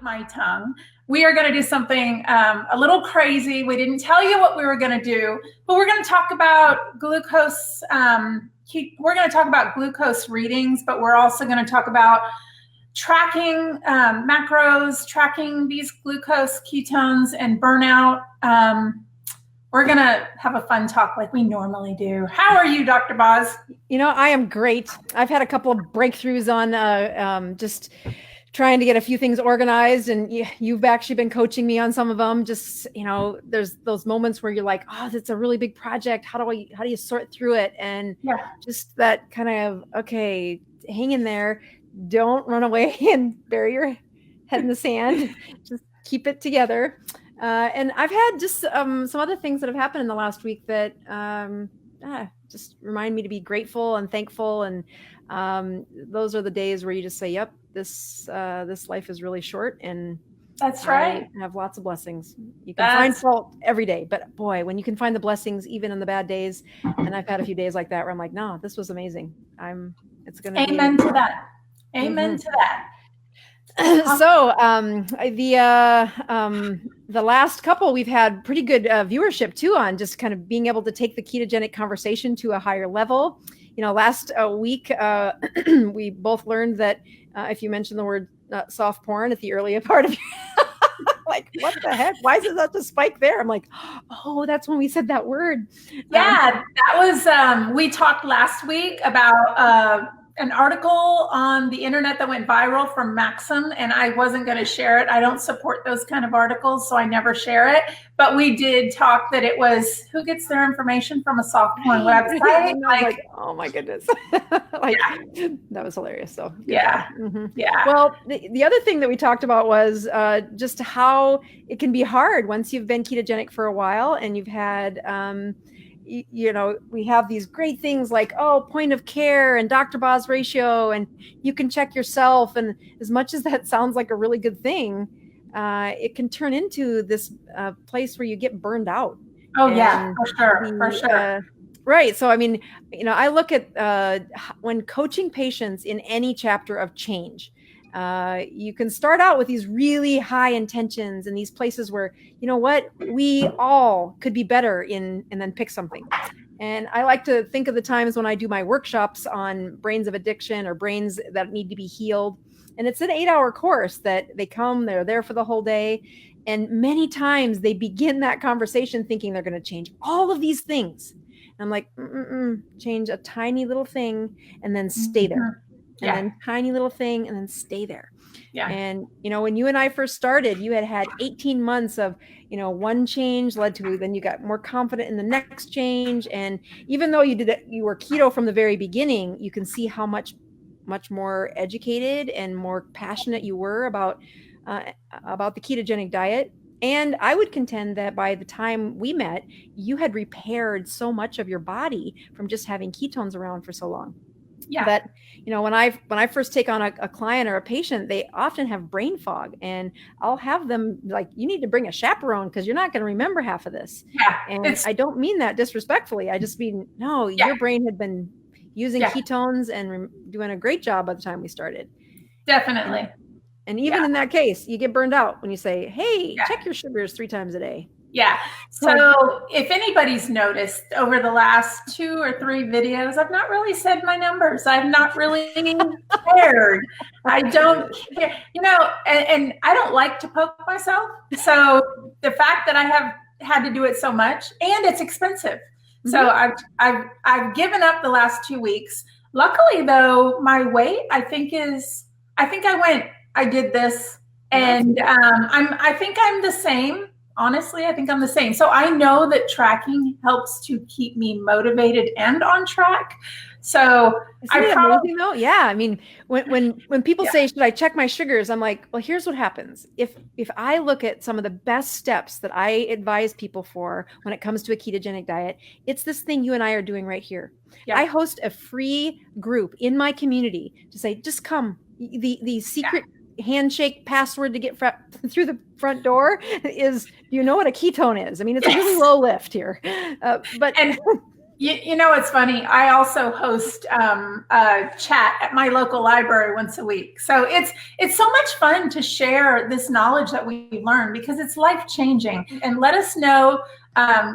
my tongue. We are going to do something a little crazy. We didn't tell you what we were going to do, but we're going to talk about glucose. We're going to talk about glucose readings, but we're also going to talk about tracking macros, tracking these glucose ketones and burnout. We're going to have a fun talk like we normally do. How are you, Dr. Boz? I am great. I've had a couple of breakthroughs on just trying to get a few things organized, and you've actually been coaching me on some of them. Just, there's those moments where you're like, oh, that's a really big project. How do you sort through it? And just that kind of, okay, hang in there. Don't run away and bury your head in the sand. Just keep it together. And I've had just some other things that have happened in the last week that just remind me to be grateful and thankful. And those are the days where you just say, yep, this life is really short, and that's right. I have lots of blessings. You can find fault every day, but boy, when you can find the blessings even in the bad days, and I've had a few days like that where I'm like, no, this was amazing. It's going to be. Amen to that. Amen to that. So the last couple, we've had pretty good viewership too on just kind of being able to take the ketogenic conversation to a higher level. Last week we both learned that if you mention the word soft porn at the earlier part of your like, what the heck? Why is it such a spike there? I'm like, oh, that's when we said that word. Yeah, that was we talked last week about an article on the internet that went viral from Maxim, and I wasn't going to share it. I don't support those kind of articles, so I never share it. But we did talk that it was, who gets their information from a soft porn website? Like, oh my goodness. That was hilarious. So yeah. Well, the other thing that we talked about was just how it can be hard once you've been ketogenic for a while and you've had we have these great things like, point of care and Dr. Boz ratio, and you can check yourself. And as much as that sounds like a really good thing, it can turn into this place where you get burned out. Oh, yeah, for sure. Right. So, I mean, I look at when coaching patients in any chapter of change, you can start out with these really high intentions and these places where, we all could be better in, and then pick something. And I like to think of the times when I do my workshops on brains of addiction or brains that need to be healed. And it's an 8-hour course that they're there for the whole day. And many times they begin that conversation thinking they're going to change all of these things. And I'm like, change a tiny little thing and then stay there. And then tiny little thing and then stay there. Yeah. And, when you and I first started, you had 18 months of, one change led to, then you got more confident in the next change. And even though you were keto from the very beginning, you can see how much more educated and more passionate you were about the ketogenic diet. And I would contend that by the time we met, you had repaired so much of your body from just having ketones around for so long. Yeah. But, when I first take on a client or a patient, they often have brain fog, and I'll have them like, you need to bring a chaperone because you're not going to remember half of this. Yeah. And I don't mean that disrespectfully. I just mean, no, your brain had been using ketones and doing a great job by the time we started. Definitely. And even in that case, you get burned out when you say, hey, check your sugars 3 times a day. Yeah. So if anybody's noticed over the last 2 or 3 videos, I've not really said my numbers. I've not really cared. I don't care, and I don't like to poke myself. So the fact that I have had to do it so much, and it's expensive. Mm-hmm. So I've given up the last 2 weeks. Luckily though, my weight, I did this, and I think I'm the same. Honestly, I think I'm the same. So I know that tracking helps to keep me motivated and on track. So amazing though? Yeah. I mean, when people say, should I check my sugars? I'm like, well, here's what happens. If I look at some of the best steps that I advise people for when it comes to a ketogenic diet, it's this thing you and I are doing right here. Yeah. I host a free group in my community to say, just come. The secret handshake password to get through the front door is, do you know what a ketone is? I mean, it's a really low lift here, but You know, it's funny. I also host a chat at my local library once a week. So it's so much fun to share this knowledge that we learn because it's life changing. And let us know,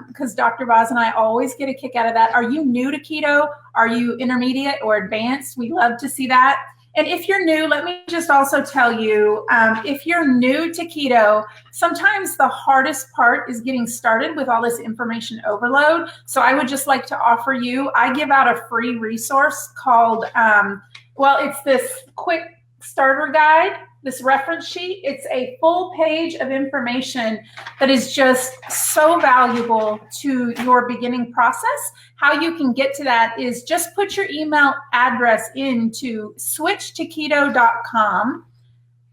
because Dr. Boz and I always get a kick out of that. Are you new to keto? Are you intermediate or advanced? We love to see that. And if you're new, let me just also tell you, if you're new to keto, sometimes the hardest part is getting started with all this information overload. So I would just like to offer you, I give out a free resource called, it's this quick starter guide, this reference sheet. It's a full page of information that is just so valuable to your beginning process. How you can get to that is just put your email address into switchtoketo.com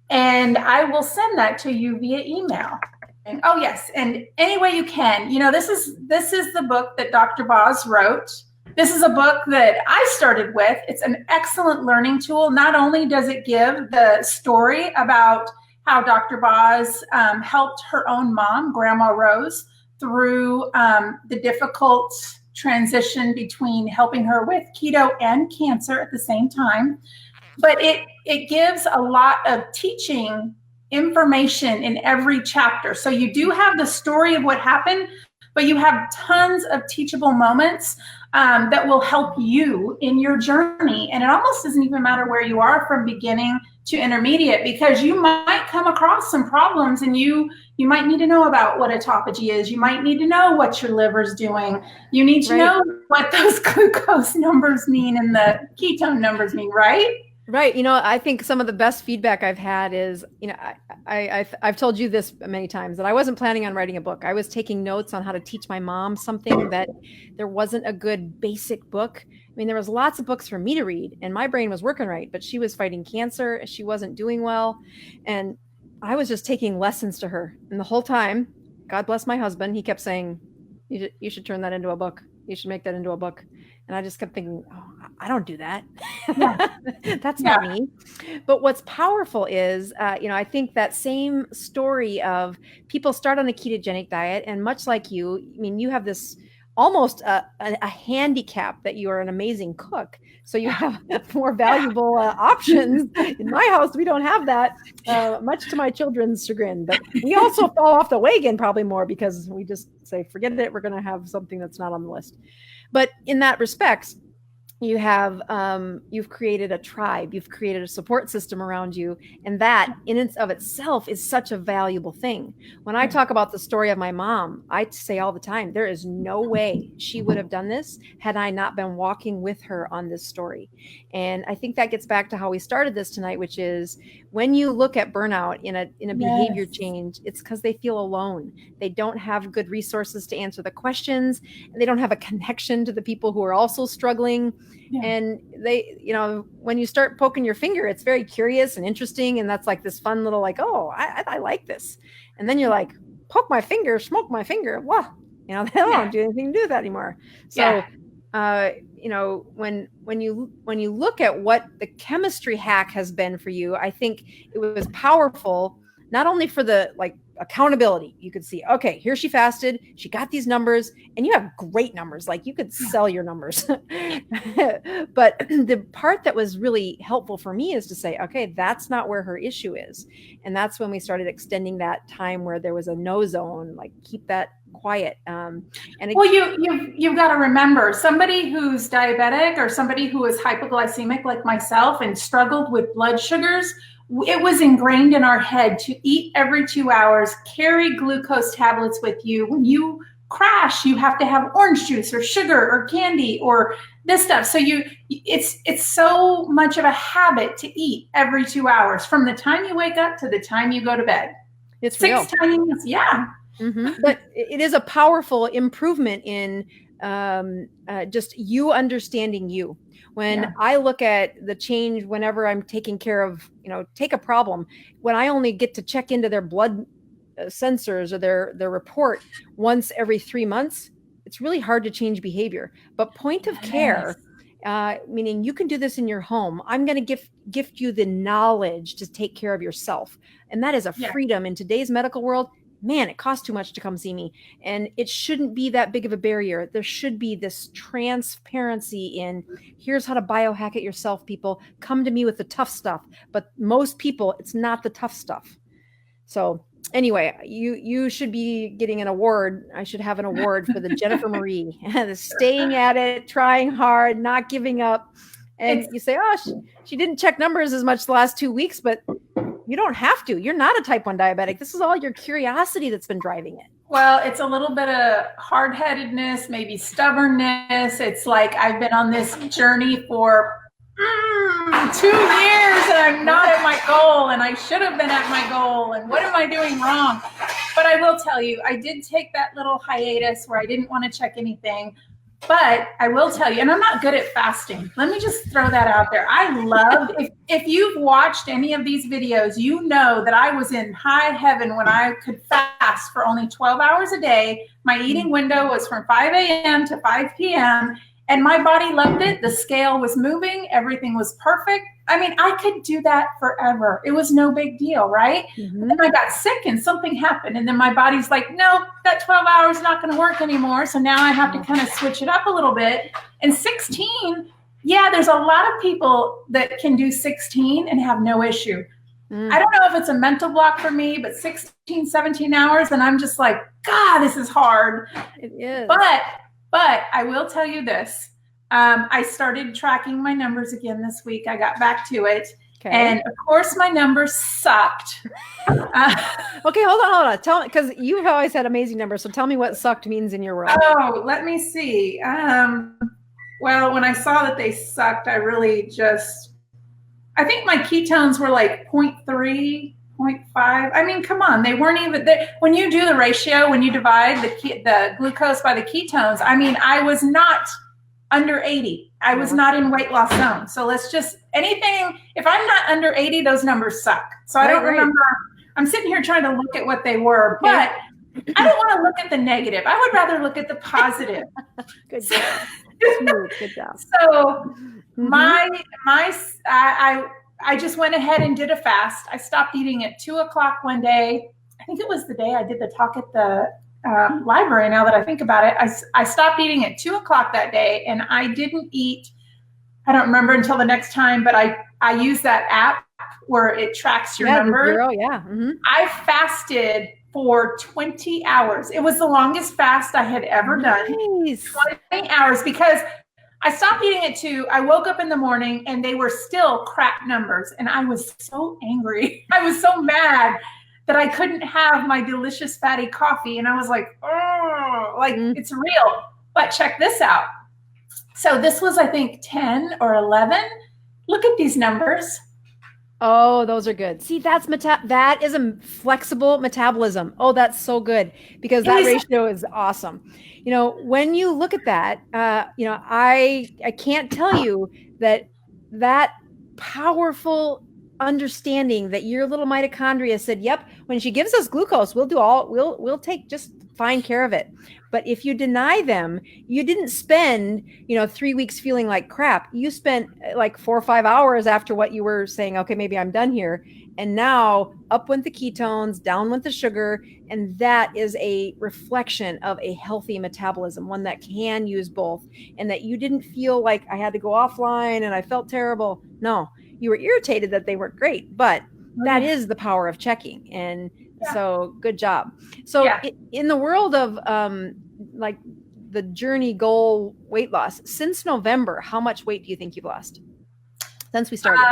and I will send that to you via email. And, oh yes, and any way you can. You know, this is the book that Dr. Boz wrote. This is a book that I started with. It's an excellent learning tool. Not only does it give the story about how Dr. Boz helped her own mom, Grandma Rose, through the difficult transition between helping her with keto and cancer at the same time, but it gives a lot of teaching information in every chapter. So you do have the story of what happened, but you have tons of teachable moments that will help you in your journey. And it almost doesn't even matter where you are from beginning to intermediate, because you might come across some problems and you might need to know about what autophagy is. You might need to know what your liver's doing. You need to know what those glucose numbers mean and the ketone numbers mean, right? Right. You know, I think some of the best feedback I've had is, you know, I've told you this many times that I wasn't planning on writing a book. I was taking notes on how to teach my mom something that there wasn't a good basic book. I mean, there was lots of books for me to read and my brain was working right, but she was fighting cancer. She wasn't doing well. And I was just taking lessons to her. And the whole time, God bless my husband, he kept saying, you should turn that into a book. You should make that into a book. And I just kept thinking, oh, I don't do that. Yeah. That's not me. But what's powerful is, you know, I think that same story of people start on a ketogenic diet. And much like you, I mean, you have this almost a handicap that you are an amazing cook. So you have more valuable options. In my house, we don't have that, much to my children's chagrin. But we also fall off the wagon probably more because we just say, forget it. We're going to have something that's not on the list. But in that respect, you have, you've created a tribe, you've created a support system around you. And that in and of itself is such a valuable thing. When I talk about the story of my mom, I say all the time, there is no way she would have done this had I not been walking with her on this story. And I think that gets back to how we started this tonight, which is when you look at burnout in a behavior change, it's because they feel alone. They don't have good resources to answer the questions, and they don't have a connection to the people who are also struggling. Yeah. And they, you know, when you start poking your finger, it's very curious and interesting. And that's like this fun little, like, oh, I like this. And then you're like, poke my finger, smoke my finger. Well, you know, they don't do anything to do with that anymore. So, you know, when you look at what the chemistry hack has been for you, I think it was powerful, not only for the like accountability. You could see, okay, here she fasted, she got these numbers, and you have great numbers. Like you could sell your numbers. But the part that was really helpful for me is to say, okay, that's not where her issue is. And that's when we started extending that time where there was a no zone, like keep that quiet. And well, you've got to remember, somebody who's diabetic or somebody who is hypoglycemic like myself and struggled with blood sugars, it was ingrained in our head to eat every 2 hours, carry glucose tablets with you. When you crash, you have to have orange juice or sugar or candy or this stuff. So it's so much of a habit to eat every 2 hours from the time you wake up to the time you go to bed. It's 6 real. tiny minutes. Yeah. Mm-hmm. But it is a powerful improvement in just you understanding you. When I look at the change, whenever I'm taking care of, you know, take a problem, when I only get to check into their blood sensors or their report once every 3 months, it's really hard to change behavior. But point of care, meaning you can do this in your home. I'm going to gift you the knowledge to take care of yourself. And that is a freedom in today's medical world. man, it costs too much to come see me. And it shouldn't be that big of a barrier. There should be this transparency in, here's how to biohack it yourself, people. Come to me with the tough stuff. But most people, it's not the tough stuff. So anyway, you should be getting an award. I should have an award for the Jennifer Marie, the staying at it, trying hard, not giving up. And you say, oh, she didn't check numbers as much the last 2 weeks, but you don't have to. You're not a type 1 diabetic. This is all your curiosity that's been driving it. Well, it's a little bit of hard-headedness, maybe stubbornness. It's like I've been on this journey for 2 years and I'm not at my goal, and I should have been at my goal, and what am I doing wrong? But I will tell you, I did take that little hiatus where I didn't want to check anything. But I will tell you, and I'm not good at fasting. Let me just throw that out there. I love, if you've watched any of these videos, you know that I was in high heaven when I could fast for only 12 hours a day. My eating window was from 5 a.m. to 5 p.m. And my body loved it. The scale was moving. Everything was perfect. I mean, I could do that forever. It was no big deal, right? Mm-hmm. Then I got sick and something happened. And then my body's like, no, that 12 hours is not going to work anymore. So now I have to kind of switch it up a little bit. And 16, yeah, there's a lot of people that can do 16 and have no issue. I don't know if it's a mental block for me, but 16, 17 hours. And I'm just like, God, this is hard. It is. But I will tell you this. I started tracking my numbers again this week. I got back to it. Okay. And of course, my numbers sucked. Okay, hold on. Tell me, because you've always had amazing numbers. So tell me what sucked means in your world. Oh, let me see. Well, when I saw that they sucked, I really I think my ketones were like 0.3, 0.5. I mean, come on. They weren't even there. When you do the ratio, when you divide the glucose by the ketones, I mean, I was not under 80. I was not in weight loss zone. So let's just, if I'm not under 80, those numbers suck. So I don't remember. I'm sitting here trying to look at what they were, but I don't want to look at the negative. I would rather look at the positive. Good job. Good job. So I just went ahead and did a fast. I stopped eating at 2:00 one day. I think it was the day I did the talk at the library. Now that I think about it, I stopped eating at 2:00 that day, and I didn't eat. I don't remember until the next time, but I use that app where it tracks your numbers. I fasted for 20 hours. It was the longest fast I had ever done. 20 hours, because I stopped eating at 2. I woke up in the morning and they were still crap numbers, and I was so angry. I was so mad that I couldn't have my delicious fatty coffee. And I was like, oh, it's real. But check this out. So this was, I think, 10 or 11. Look at these numbers. Oh, those are good. See, that is a flexible metabolism. Oh, that's so good, because that ratio is awesome. You know, when you look at that, I can't tell you that powerful understanding that your little mitochondria said, yep, when she gives us glucose, we'll take just fine care of it. But if you deny them, you didn't spend, 3 weeks feeling like crap. You spent like 4 or 5 hours after what you were saying, okay, maybe I'm done here. And now up went the ketones, down went the sugar. And that is a reflection of a healthy metabolism, one that can use both, and that you didn't feel like I had to go offline and I felt terrible. No, you were irritated that they weren't great, but that is the power of checking. And so good job. So in the world of like the journey goal weight loss, since November, how much weight do you think you've lost since we started?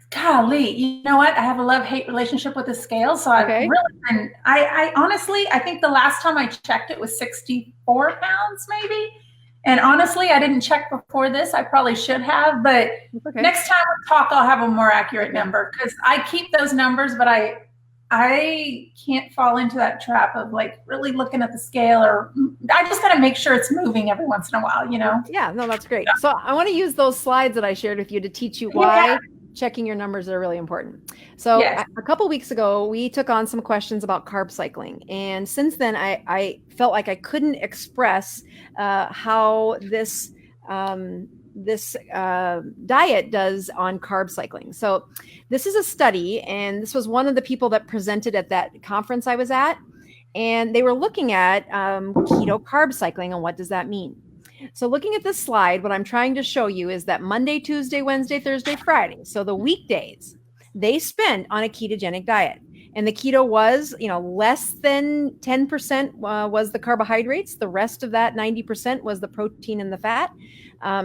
Golly, you know what? I have a love-hate relationship with the scale. So I've really been, I honestly, I think the last time I checked it was 64 pounds maybe. And honestly, I didn't check before this. I probably should have, but next time we talk, I'll have a more accurate number, because I keep those numbers, but I can't fall into that trap of like really looking at the scale, or I just got to make sure it's moving every once in a while, Yeah, no, that's great. So I want to use those slides that I shared with you to teach you why checking your numbers are really important. So a couple of weeks ago, we took on some questions about carb cycling. And since then, I felt like I couldn't express how this diet does on carb cycling. So this is a study, and this was one of the people that presented at that conference I was at. And they were looking at keto carb cycling and what does that mean? So looking at this slide, what I'm trying to show you is that Monday, Tuesday, Wednesday, Thursday, Friday, so the weekdays, they spent on a ketogenic diet. And the keto was, less than 10% was the carbohydrates. The rest of that 90% was the protein and the fat.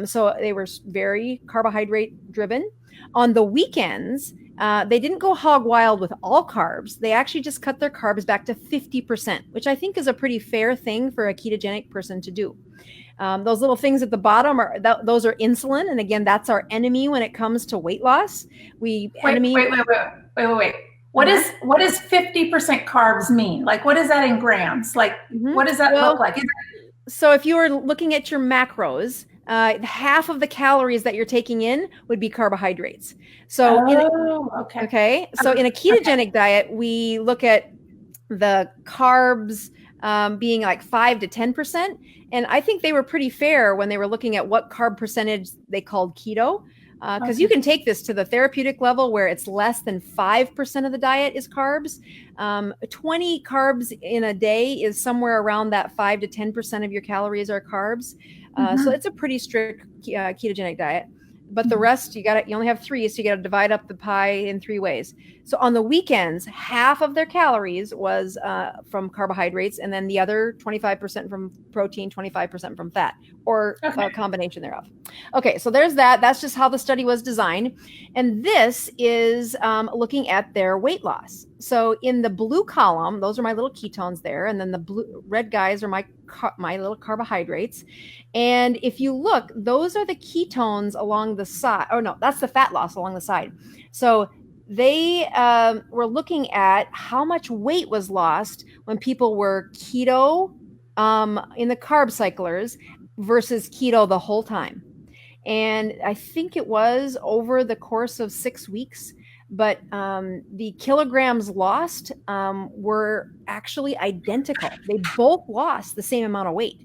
So they were very carbohydrate driven. On the weekends, they didn't go hog wild with all carbs. They actually just cut their carbs back to 50%, which I think is a pretty fair thing for a ketogenic person to do. Those little things at the bottom those are insulin, and again, that's our enemy when it comes to weight loss. Wait. What is 50% carbs mean? Like, what is that in grams? Like, what does that look like? So if you were looking at your macros, half of the calories that you're taking in would be carbohydrates. So okay. So in a ketogenic diet, we look at the carbs being like 5 to 10%. And I think they were pretty fair when they were looking at what carb percentage they called keto. Because you can take this to the therapeutic level where it's less than 5% of the diet is carbs. 20 carbs in a day is somewhere around that 5 to 10% of your calories are carbs. So it's a pretty strict ketogenic diet. But the rest, you only have 3, so you got to divide up the pie in 3 ways. So on the weekends, half of their calories was from carbohydrates, and then the other 25% from protein, 25% from fat, or a combination thereof. Okay, so there's that. That's just how the study was designed. And this is looking at their weight loss. So in the blue column, those are my little ketones there, and then the red guys are my little carbohydrates. And if you look, those are the ketones along the side. Oh no, that's the fat loss along the side. So they were looking at how much weight was lost when people were keto in the carb cyclers versus keto the whole time. And I think it was over the course of 6 weeks, but the kilograms lost were actually identical. They both lost the same amount of weight.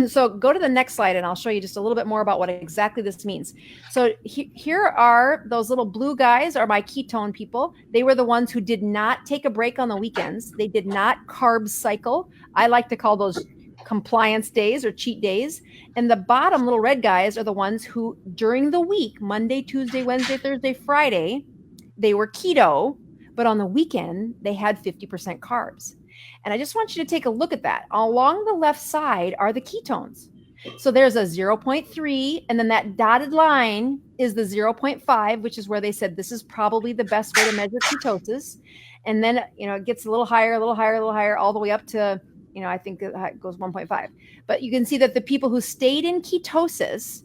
So go to the next slide and I'll show you just a little bit more about what exactly this means. So here are those little blue guys are my ketone people. They were the ones who did not take a break on the weekends. They did not carb cycle. I like to call those compliance days or cheat days. And the bottom little red guys are the ones who during the week, Monday, Tuesday, Wednesday, Thursday, Friday, they were keto, but on the weekend they had 50% carbs. And I just want you to take a look at that. Along the left side are the ketones. So there's a 0.3, and then that dotted line is the 0.5, which is where they said this is probably the best way to measure ketosis. And then, it gets a little higher, all the way up to, I think it goes 1.5. But you can see that the people who stayed in ketosis,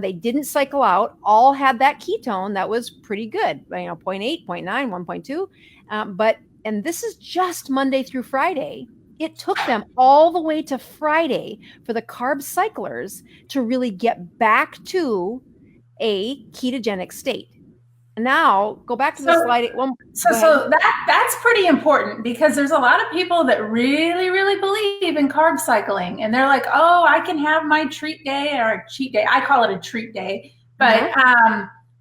they didn't cycle out, all had that ketone that was pretty good, 0.8, 0.9, 1.2. And this is just Monday through Friday. It took them all the way to Friday for the carb cyclers to really get back to a ketogenic state. And now go back to the slide. So that's pretty important because there's a lot of people that really, really believe in carb cycling. And they're like, oh, I can have my treat day or a cheat day. I call it a treat day. But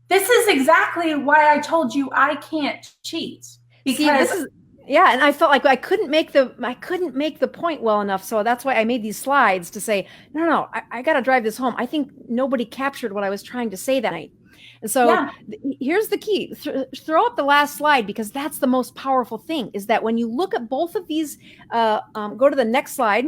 this is exactly why I told you I can't cheat. Because and I felt like I couldn't make the point well enough. So that's why I made these slides to say, no, I got to drive this home. I think nobody captured what I was trying to say that night. And so here's the key. Throw up the last slide, because that's the most powerful thing, is that when you look at both of these, go to the next slide.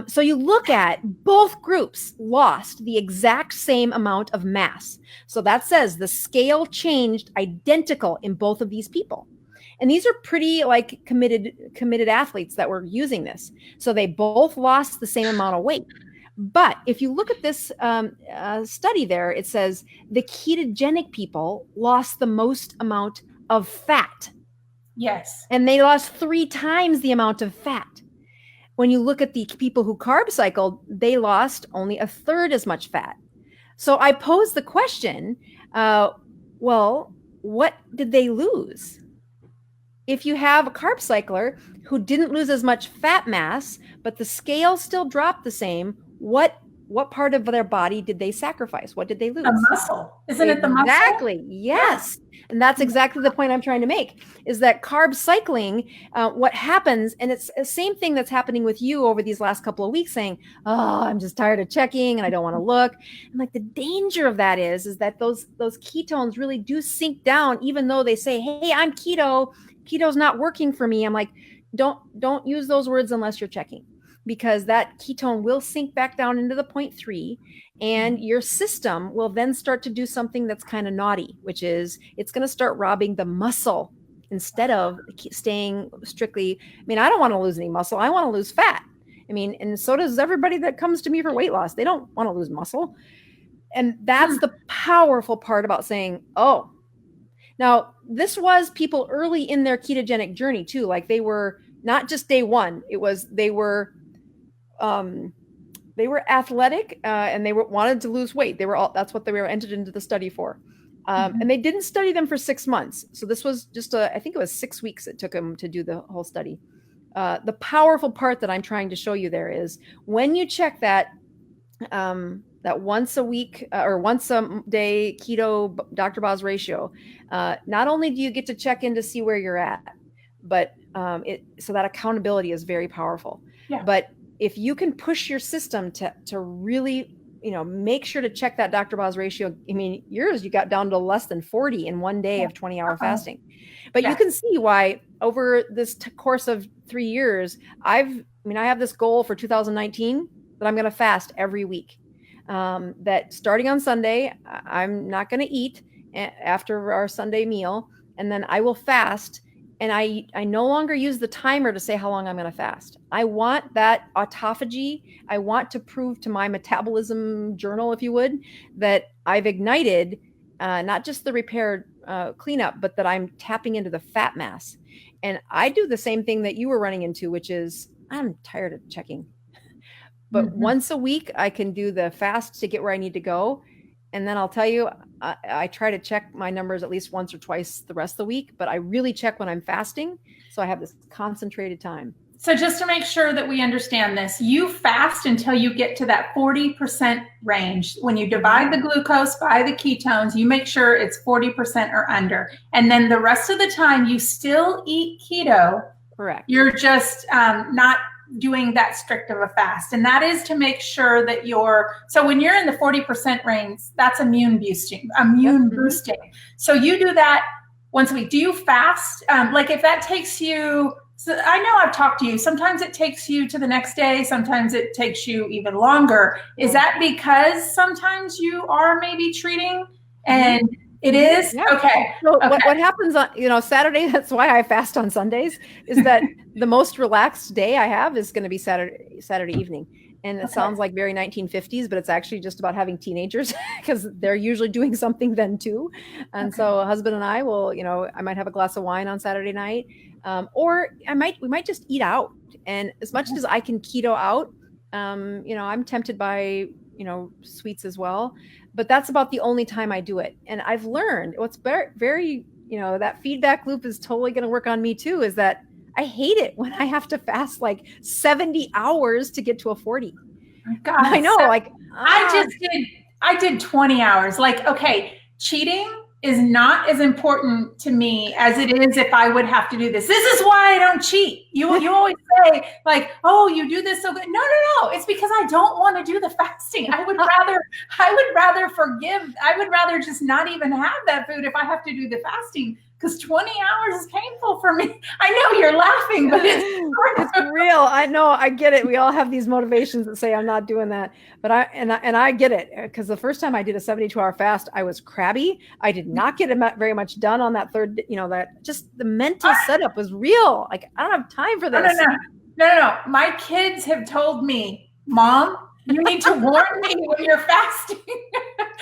So you look at both groups lost the exact same amount of mass. So that says the scale changed identical in both of these people. And these are pretty committed athletes that were using this. So they both lost the same amount of weight. But if you look at this study there, it says the ketogenic people lost the most amount of fat. Yes. And they lost 3 times the amount of fat. When you look at the people who carb cycled, they lost only 1/3 as much fat. So I posed the question, well, what did they lose? If you have a carb cycler who didn't lose as much fat mass, but the scale still dropped the same, what part of their body did they sacrifice? What did they lose? The muscle. Isn't it the muscle? Exactly. Yes. And that's exactly the point I'm trying to make, is that carb cycling, what happens, and it's the same thing that's happening with you over these last couple of weeks, saying, oh, I'm just tired of checking and I don't want to look. And like the danger of that is that those ketones really do sink down, even though they say, hey, I'm keto's not working for me. I'm like, don't use those words unless you're checking, because that ketone will sink back down into the 0.3, and your system will then start to do something that's kind of naughty, which is it's going to start robbing the muscle instead of staying strictly. I mean, I don't want to lose any muscle. I want to lose fat. I mean, and so does everybody that comes to me for weight loss. They don't want to lose muscle. And that's the powerful part about saying, oh, now this was people early in their ketogenic journey too. Like they were not just day one. It was, they were athletic and they wanted to lose weight. That's what they were entered into the study for. And they didn't study them for 6 months. So this was just I think it was 6 weeks it took them to do the whole study. The powerful part that I'm trying to show you there is when you check that once a week or once a day keto Dr. Boz ratio, not only do you get to check in to see where you're at, but so that accountability is very powerful. Yeah. But if you can push your system to really, make sure to check that Dr. Boz ratio. I mean, yours, you got down to less than 40 in one day of 20-hour fasting. But you can see why over this course of 3 years, I have this goal for 2019 that I'm going to fast every week. That starting on Sunday, I'm not going to eat after our Sunday meal, and then I will fast. And I no longer use the timer to say how long I'm going to fast. I want that autophagy. I want to prove to my metabolism journal, if you would, that I've ignited not just the repair cleanup, but that I'm tapping into the fat mass. And I do the same thing that you were running into, which is I'm tired of checking. But once a week, I can do the fast to get where I need to go. And then I'll tell you, I try to check my numbers at least once or twice the rest of the week, but I really check when I'm fasting. So I have this concentrated time. So just to make sure that we understand this, you fast until you get to that 40% range. When you divide the glucose by the ketones, you make sure it's 40% or under. And then the rest of the time, you still eat keto. Correct. You're just not doing that strict of a fast. And that is to make sure that so when you're in the 40% range, that's immune boosting. So you do that once a week. Do you fast? Like if that takes you, so I know I've talked to you, sometimes it takes you to the next day, sometimes it takes you even longer. Is that because sometimes you are maybe treating and it is? Yeah. Okay. So what happens on, Saturday, that's why I fast on Sundays, is that the most relaxed day I have is going to be Saturday evening. And it sounds like very 1950s, but it's actually just about having teenagers because they're usually doing something then too. And so a husband and I will, I might have a glass of wine on Saturday night, or we might just eat out. And as much as I can keto out, I'm tempted by, sweets as well, but that's about the only time I do it. And I've learned what's very, that feedback loop is totally going to work on me too, is that I hate it when I have to fast like 70 hours to get to a 40. God, I know. I did 20 hours. Like, okay, cheating is not as important to me as it is if I would have to do this. This is why I don't cheat. You always say like, oh, you do this so good. No. It's because I don't want to do the fasting. I would rather forgive. I would rather just not even have that food if I have to do the fasting, because 20 hours is painful for me. I know you're laughing, but it's real. I know. I get it. We all have these motivations that say I'm not doing that, but I get it, because the first time I did a 72-hour fast, I was crabby. I did not get very much done on that third. That just the mental setup was real. Like I don't have time for this. No. My kids have told me, Mom, you need to warn me when you're fasting.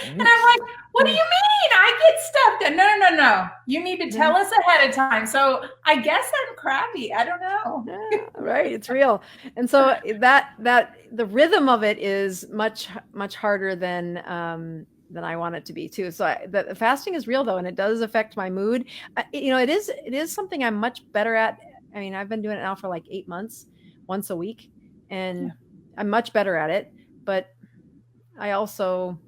And I'm like, what do you mean? I get stuff done. No. You need to tell us ahead of time. So I guess I'm crabby. I don't know. Yeah, right. It's real. And so that the rhythm of it is much, much harder than I want it to be too. So the fasting is real though. And it does affect my mood. It is something I'm much better at. I mean, I've been doing it now for like 8 months, once a week, and I'm much better at it, but I also,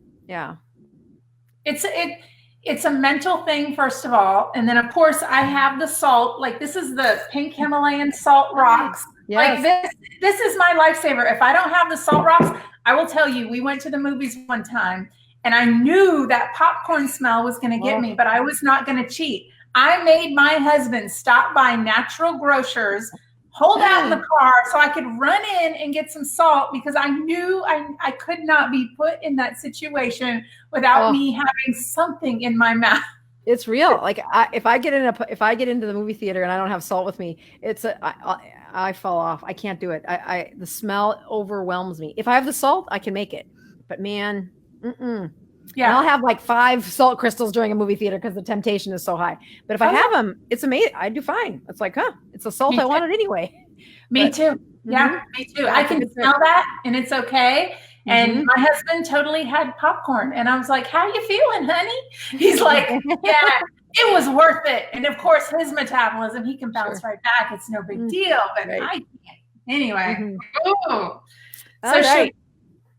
it's a mental thing, first of all. And then, of course, I have the salt. Like, this is the pink Himalayan salt rocks. Yes. Like, this is my lifesaver. If I don't have the salt rocks, I will tell you, we went to the movies one time, and I knew that popcorn smell was going to get me, but I was not going to cheat. I made my husband stop by Natural Grocers, hold out in the car so I could run in and get some salt, because I knew I could not be put in that situation without me having something in my mouth. It's real. Like if I get into the movie theater and I don't have salt with me, I fall off. I can't do it. The smell overwhelms me. If I have the salt, I can make it. But man, yeah, and I'll have like 5 salt crystals during a movie theater because the temptation is so high. But if I have them, it's amazing. I do fine. It's like, it's the salt I wanted anyway. Me too. Yeah, me too. I can smell that, and it's okay. And my husband totally had popcorn, and I was like, "How you feeling, honey?" He's like, "Yeah, it was worth it." And of course, his metabolism, he can bounce right back. It's no big deal. But I can't. Anyway. Ooh.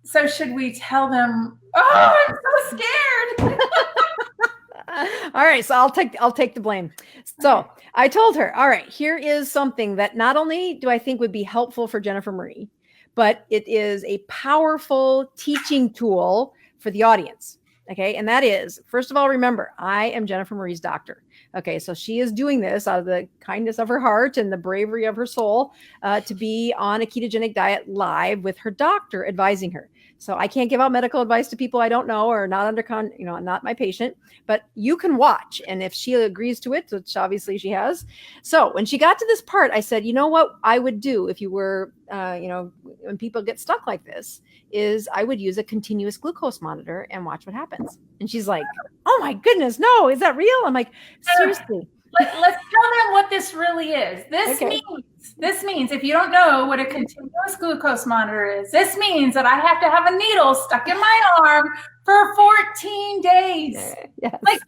So should we tell them? Oh, I'm so scared. All right, so I'll take the blame. So I told her, all right, here is something that not only do I think would be helpful for Jennifer Marie, but it is a powerful teaching tool for the audience. Okay. And that is, first of all, remember, I am Jennifer Marie's doctor. Okay. So she is doing this out of the kindness of her heart and the bravery of her soul to be on a ketogenic diet live with her doctor advising her. So I can't give out medical advice to people I don't know or not not my patient, but you can watch. And if she agrees to it, which obviously she has. So when she got to this part, I said, you know what I would do if you were, when people get stuck like this, is I would use a continuous glucose monitor and watch what happens. And she's like, oh my goodness, no, is that real? I'm like, seriously. Let's tell them what this really is. This means if you don't know what a continuous glucose monitor is, this means that I have to have a needle stuck in my arm for 14 days. Yes. Like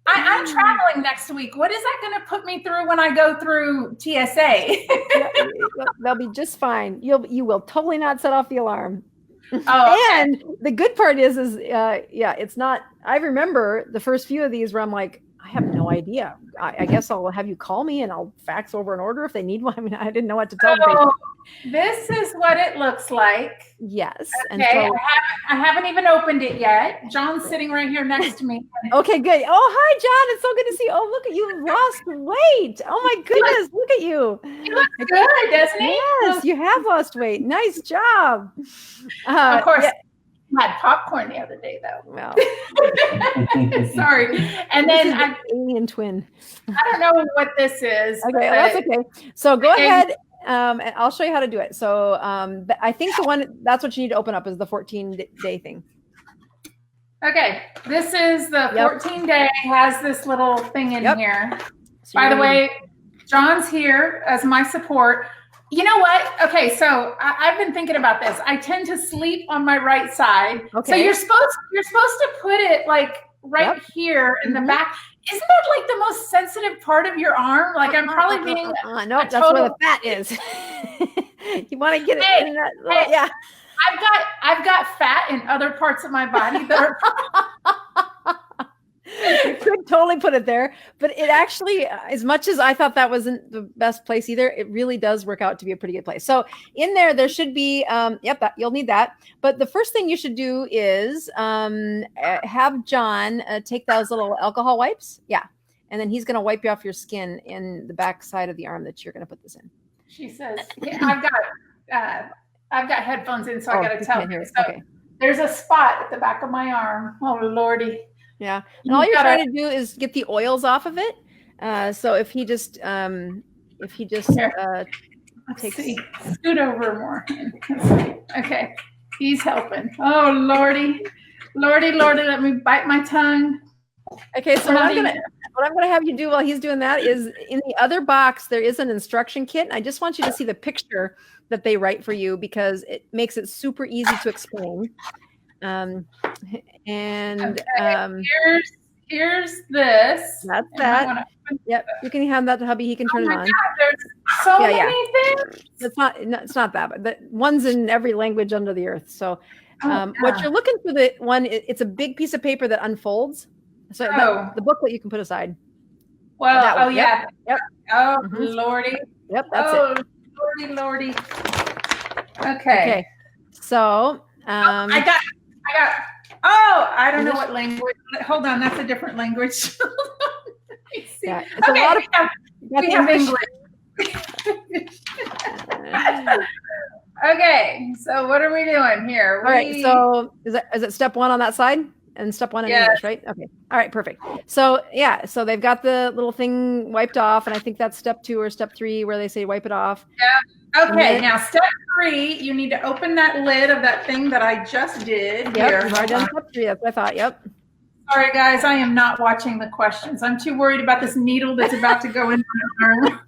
I'm traveling next week. What is that going to put me through when I go through TSA? They'll be just fine. You will totally not set off the alarm. Oh, and the good part is it's not. I remember the first few of these where I'm like, I have no idea. I guess I'll have you call me and I'll fax over an order if they need one. I mean, I didn't know what to tell them. This is what it looks like. Yes. Okay. And so, I haven't even opened it yet. John's sitting right here next to me. Okay, good. Oh, hi, John. It's so good to see you. Oh, look at you. Lost weight. Oh my goodness. Look at you. He looks good, doesn't he? Yes, you have lost weight. Nice job. Of course. Yeah. I had popcorn the other day, though. Well, sorry. And then alien twin. I don't know what this is. Okay, that's okay. So go ahead. And I'll show you how to do it. So I think that's what you need to open up is the 14-day thing. Okay, this is the 14-day. Has this little thing in here. So by the way, John's here as my support. You know what? Okay, so I've been thinking about this. I tend to sleep on my right side. Okay. So you're supposed to put it like right here in the back. Isn't that like the most sensitive part of your arm? Like I'm probably being no, that's where the fat is. You want to get it in that? Yeah. I've got fat in other parts of my body that are. You could totally put it there, but it actually, as much as I thought that wasn't the best place either, it really does work out to be a pretty good place. So in there should be, you'll need that. But the first thing you should do is have John take those little alcohol wipes. Yeah. And then he's going to wipe you off your skin in the back side of the arm that you're going to put this in. She says, I've got headphones in, so I got to tell you. So okay. There's a spot at the back of my arm. Oh, Lordy. Yeah. And all you're trying to do is get the oils off of it. So if he just scoot over more. Okay. He's helping. Oh, Lordy, let me bite my tongue. Okay. So what I'm going to have you do while he's doing that is in the other box, there is an instruction kit. And I just want you to see the picture that they write for you because it makes it super easy to explain. Here's this. That's that. Yep. You can hand that to hubby. He can turn it on. God, there's so many things. It's not that, but the one's in every language under the earth. So what you're looking for, the one, it's a big piece of paper that unfolds. So Oh. the booklet you can put aside. Well, yeah. Yep. Oh, Lordy. Yep, that's it. Lordy. Okay. So I got I don't know what language. Hold on, that's a different language. yeah, it's a lot of we have English. Okay, so what are we doing here? All right, so is it step 1 on that side? And step 1 in English, right? Okay. All right, perfect. So yeah, so they've got the little thing wiped off, and I think that's step 2 or step 3 where they say wipe it off. Yeah. Okay, now step 3, you need to open that lid of that thing that I just did. Yep, you've already done step 3. That's what I thought. Yep. Sorry, guys, I am not watching the questions. I'm too worried about this needle that's about to go in my arm.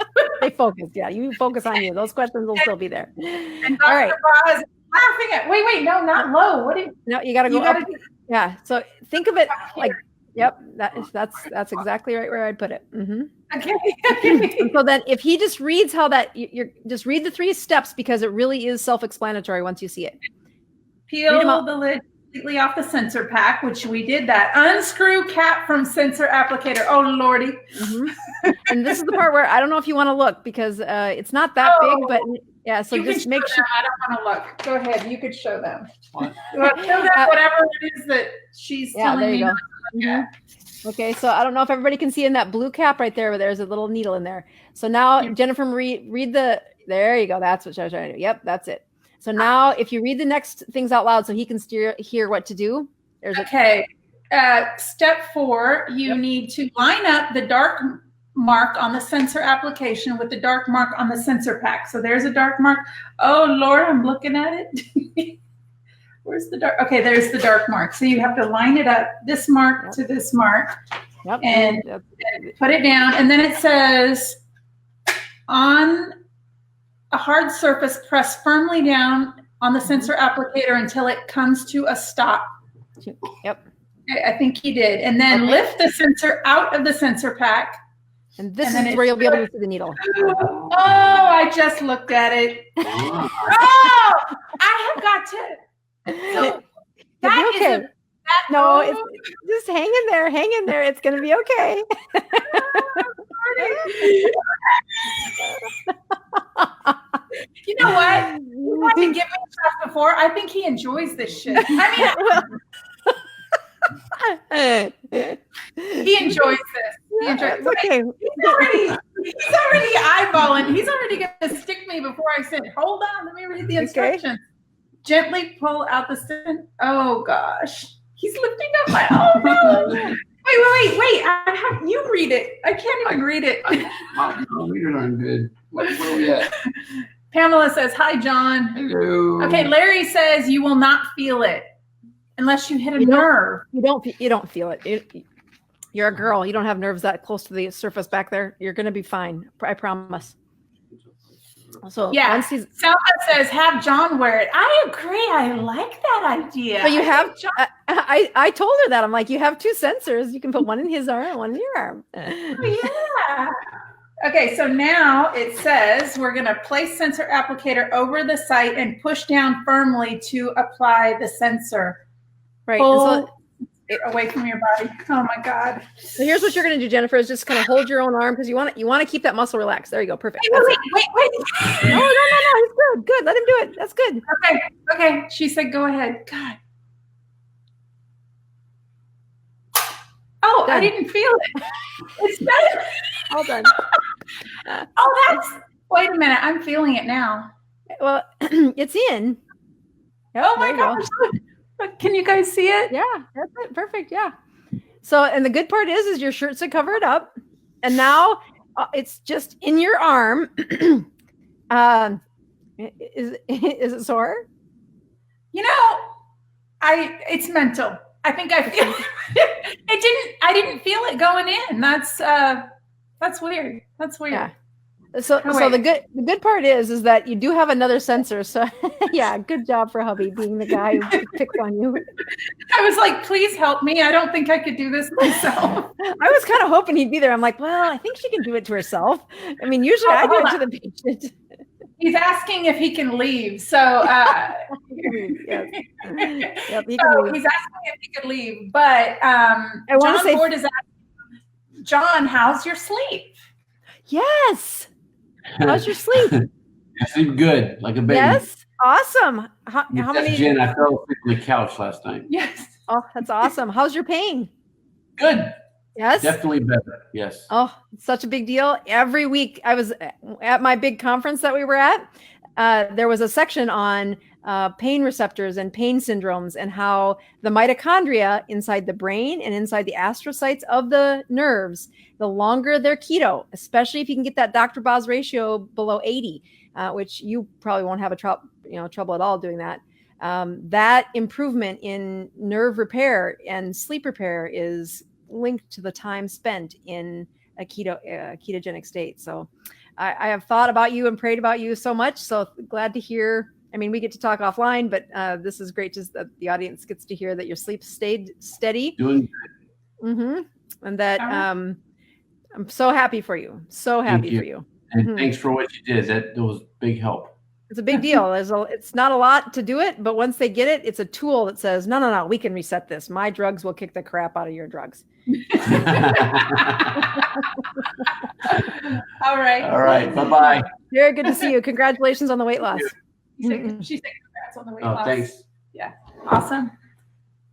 They focus. Yeah, you focus on you. Those questions will still be there. And Dr. All right. Boz laughing at. Wait, no, not low. What? No, you got to go up. Yeah. So think of it like. Yep, that's exactly right where I'd put it. Mm-hmm. Okay. And so then, if he just reads how that, you're just read the 3 steps because it really is self-explanatory once you see it. Peel the lid completely off the sensor pack, which we did that. Unscrew cap from sensor applicator. Oh Lordy. Mm-hmm. And this is the part where I don't know if you want to look because it's not that big, but yeah. So just make sure. I don't want to look. Go ahead. You could show them. Show them whatever it is that she's telling me. Mm-hmm. Okay, so I don't know if everybody can see in that blue cap right there, but there's a little needle in there. So now, Jennifer Marie, read there you go. That's what I was trying to do. Yep, that's it. So now if you read the next things out loud so he can hear what to do. Step 4, you need to line up the dark mark on the sensor application with the dark mark on the sensor pack. So there's a dark mark. Oh, Lord, I'm looking at it. Where's the dark? Okay, there's the dark mark. So you have to line it up, this mark to this mark, and put it down. And then it says, on a hard surface, press firmly down on the sensor applicator until it comes to a stop. Yep. I think he did. And then lift the sensor out of the sensor pack. And this is where you'll be able to see the needle. Oh, I just looked at it. Oh, I have got to. So that okay. No, it's just hang in there. It's going to be okay. You know what? He's had to give me stuff before. I think he enjoys this shit. I mean, he enjoys this. He enjoys okay. He's already eyeballing. He's already going to stick me before I said, hold on, let me read the instructions. Okay. Gently pull out the stem. Oh gosh, he's lifting up my. Oh no! Wait! You read it. I can't even read it. My readers aren't good. Where we at? Pamela says, "Hi, John." Hello. Okay, Larry says you will not feel it unless you hit a nerve. You don't feel it. You're a girl. You don't have nerves that close to the surface back there. You're going to be fine. I promise. So yeah, Selma says have John wear it. I agree. I like that idea. But you have John. I told her that. I'm like, you have 2 sensors. You can put one in his arm, one in your arm. Yeah. Okay, so now it says we're going to place sensor applicator over the site and push down firmly to apply the sensor. Right. Pull it away from your body. Oh my God. So here's what you're going to do, Jennifer, is just kind of hold your own arm because you want to keep that muscle relaxed. There you go. Perfect. Wait. No. He's good. Good. Let him do it. That's good. Okay. She said, go ahead. God. Oh, done. I didn't feel it. It's better. All done. Wait a minute. I'm feeling it now. Well, it's in. Yep, oh my gosh. Can you guys see it? Yeah, that's it. Perfect. Yeah. So, and the good part is your shirts are covered up, and now it's just in your arm. Is it sore? It's mental. I think I feel it. I didn't feel it going in. That's weird. That's weird. Yeah. So the good part is that you do have another sensor. So yeah, good job for hubby being the guy who picks on you. I was like, please help me. I don't think I could do this myself. I was kind of hoping he'd be there. I'm like, well, I think she can do it to herself. I mean, usually I do it to the patient. He's asking if he can leave. So, Yes. Yep, so he's asking if he could leave. But John Ford is asking, John, how's your sleep? Yes. How's your sleep? I sleep good, like a baby. Yes. Awesome. How many? Jen, I fell asleep on the couch last night. Yes. Oh, that's awesome. How's your pain? Good. Yes. Definitely better. Yes. Oh, it's such a big deal. Every week I was at my big conference that we were at. There was a section on pain receptors and pain syndromes and how the mitochondria inside the brain and inside the astrocytes of the nerves, the longer they're keto, especially if you can get that Dr. Boz ratio below 80, which you probably won't have trouble at all doing that. That improvement in nerve repair and sleep repair is linked to the time spent in a ketogenic state. So I have thought about you and prayed about you so much. So glad to hear. I mean, we get to talk offline, but this is great just that the audience gets to hear that your sleep stayed steady. Doing good. Mm-hmm. And that I'm so happy for you. So happy for you. And thanks for what you did. That was big help. It's a big deal. It's not a lot to do it, but once they get it, it's a tool that says, no, we can reset this. My drugs will kick the crap out of your drugs. All right. All right. Bye-bye. Very good to see you. Congratulations on the weight loss. She said congrats on the weight loss. Thanks. Yeah. Awesome.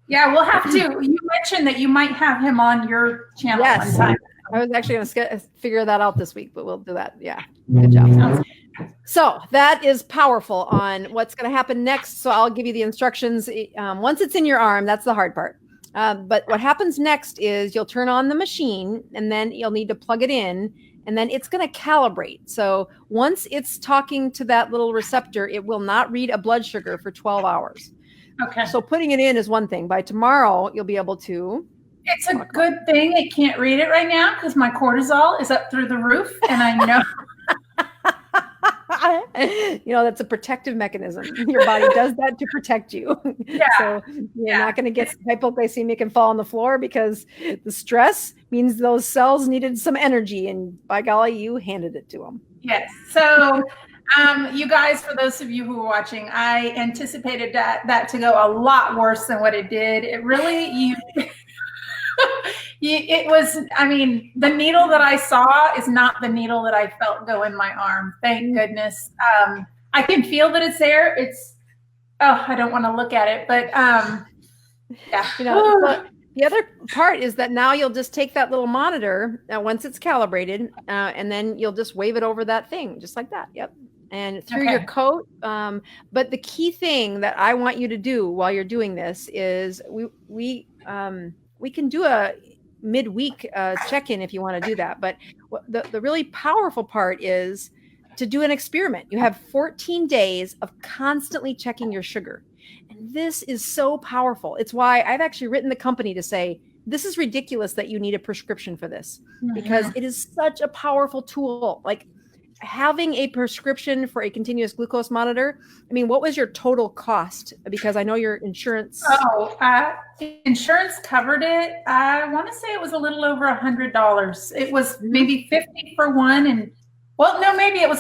Yeah, we'll have to. You mentioned that you might have him on your channel one time. I was actually going to figure that out this week, but we'll do that. Yeah. Good job. So that is powerful on what's going to happen next. So I'll give you the instructions. Once it's in your arm, that's the hard part. But what happens next is you'll turn on the machine and then you'll need to plug it in and then it's going to calibrate. So once it's talking to that little receptor, it will not read a blood sugar for 12 hours. Okay. So putting it in is one thing. By tomorrow, you'll be able to. It's a good thing it can't read it right now because my cortisol is up through the roof and I know. That's a protective mechanism. Your body does that to protect you. Yeah. So you're not going to get hypoglycemic and fall on the floor because the stress means those cells needed some energy and by golly, you handed it to them. Yes. So you guys, for those of you who are watching, I anticipated that to go a lot worse than what it did. It really, it was, I mean, the needle that I saw is not the needle that I felt go in my arm. Thank goodness. I can feel that it's there. I don't want to look at it, but yeah. The other part is that now you'll just take that little monitor once it's calibrated, and then you'll just wave it over that thing, just like that. Yep. And through your coat. But the key thing that I want you to do while you're doing this is we can do a midweek check-in if you want to do that. But the really powerful part is to do an experiment. You have 14 days of constantly checking your sugar. And this is so powerful. It's why I've actually written the company to say, this is ridiculous that you need a prescription for this because it is such a powerful tool. Like having a prescription for a continuous glucose monitor. I mean, what was your total cost? Because I know your insurance. Insurance covered it. I want to say it was a little over $100. It was maybe 50 for one. And maybe it was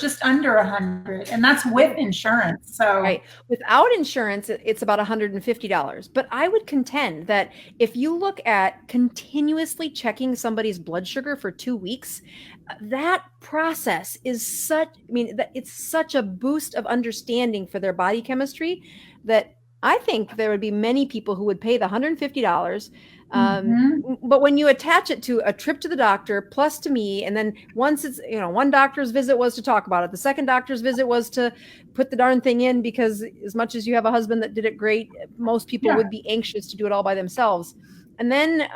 just under 100, and that's with insurance. So right. Without insurance, it's about $150. But I would contend that if you look at continuously checking somebody's blood sugar for 2 weeks, that process is it's such a boost of understanding for their body chemistry that I think there would be many people who would pay the $150. But when you attach it to a trip to the doctor plus to me, and then once it's, one doctor's visit was to talk about it. The second doctor's visit was to put the darn thing in because as much as you have a husband that did it great, most people would be anxious to do it all by themselves. And then,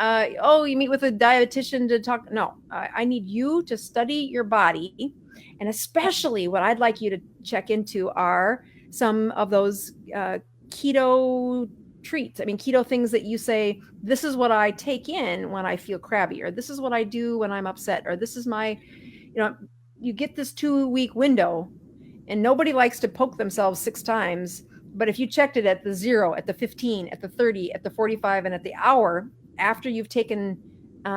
you meet with a dietitian to talk. No, I need you to study your body. And especially what I'd like you to check into are some of those keto treats. I mean, keto things that you say, this is what I take in when I feel crabby, or this is what I do when I'm upset, or this is my, you get this 2 week window and nobody likes to poke themselves 6 times. But if you checked it at the 0, at the 15, at the 30, at the 45, and at the hour after you've taken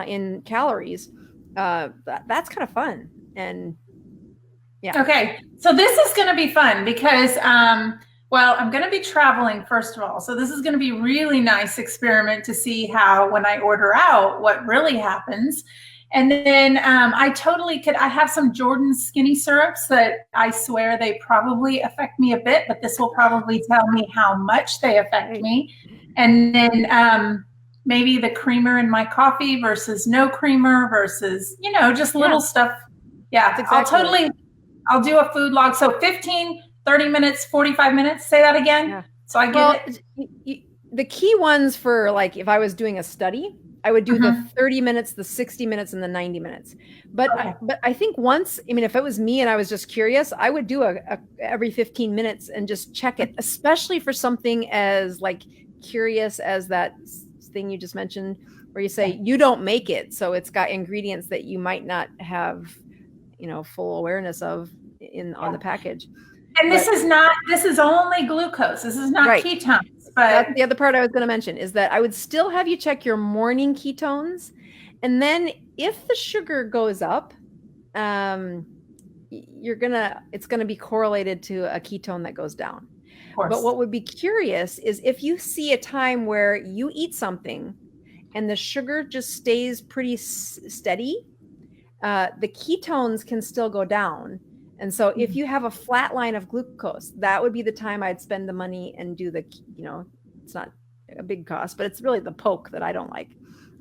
in calories, that's kind of fun. And Yeah. Okay. So this is going to be fun because, well, I'm going to be traveling first of all. So this is going to be really nice experiment to see how, when I order out, what really happens. And then I have some Jordan skinny syrups that I swear they probably affect me a bit, but this will probably tell me how much they affect me. And then maybe the creamer in my coffee versus no creamer versus, just little stuff. Yeah, exactly. I'll do a food log. So 15, 30 minutes, 45 minutes. Say that again. Yeah. So I get it. The key ones for, like, if I was doing a study, I would do the 30 minutes, the 60 minutes, and the 90 minutes. But I think if it was me and I was just curious, I would do a every 15 minutes and just check it, especially for something as like curious as that thing you just mentioned, where you say you don't make it, so it's got ingredients that you might not have, full awareness of on the package. And this is only glucose. This is not ketones. But that's the other part I was going to mention, is that I would still have you check your morning ketones. And then if the sugar goes up, it's going to be correlated to a ketone that goes down. But what would be curious is if you see a time where you eat something and the sugar just stays pretty steady, the ketones can still go down. And so if you have a flat line of glucose, that would be the time I'd spend the money and do the, it's not a big cost, but it's really the poke that I don't like.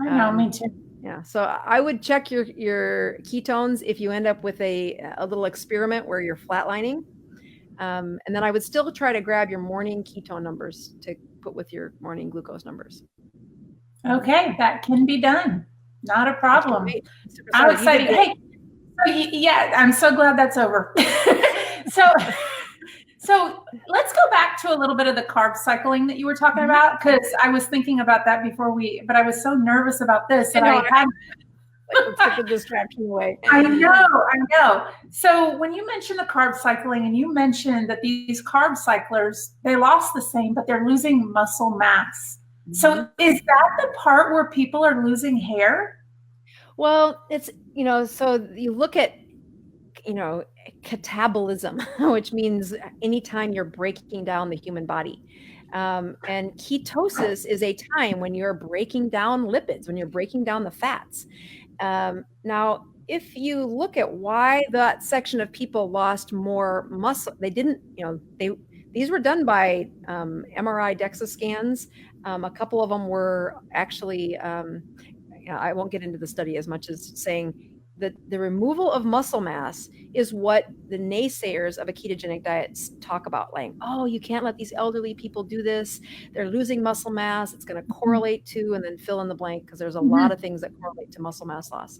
I know, me too. Yeah. So I would check your ketones if you end up with a little experiment where you're flatlining. And then I would still try to grab your morning ketone numbers to put with your morning glucose numbers. Okay. That can be done. Not a problem. I'm excited. Hey, yeah, I'm so glad that's over. So let's go back to a little bit of the carb cycling that you were talking about, because I was thinking about that but I was so nervous about this that I had the distraction away. I know. So when you mentioned the carb cycling and you mentioned that these carb cyclers, they lost the same, but they're losing muscle mass. So is that the part where people are losing hair? Well, it's, so you look at, catabolism, which means anytime you're breaking down the human body. And ketosis is a time when you're breaking down lipids, when you're breaking down the fats. Now, if you look at why that section of people lost more muscle, they didn't, these were done by MRI DEXA scans. A couple of them were actually, I won't get into the study as much as saying that the removal of muscle mass is what the naysayers of a ketogenic diet talk about, like, oh, you can't let these elderly people do this. They're losing muscle mass. It's going to correlate to, and then fill in the blank, because there's a lot of things that correlate to muscle mass loss.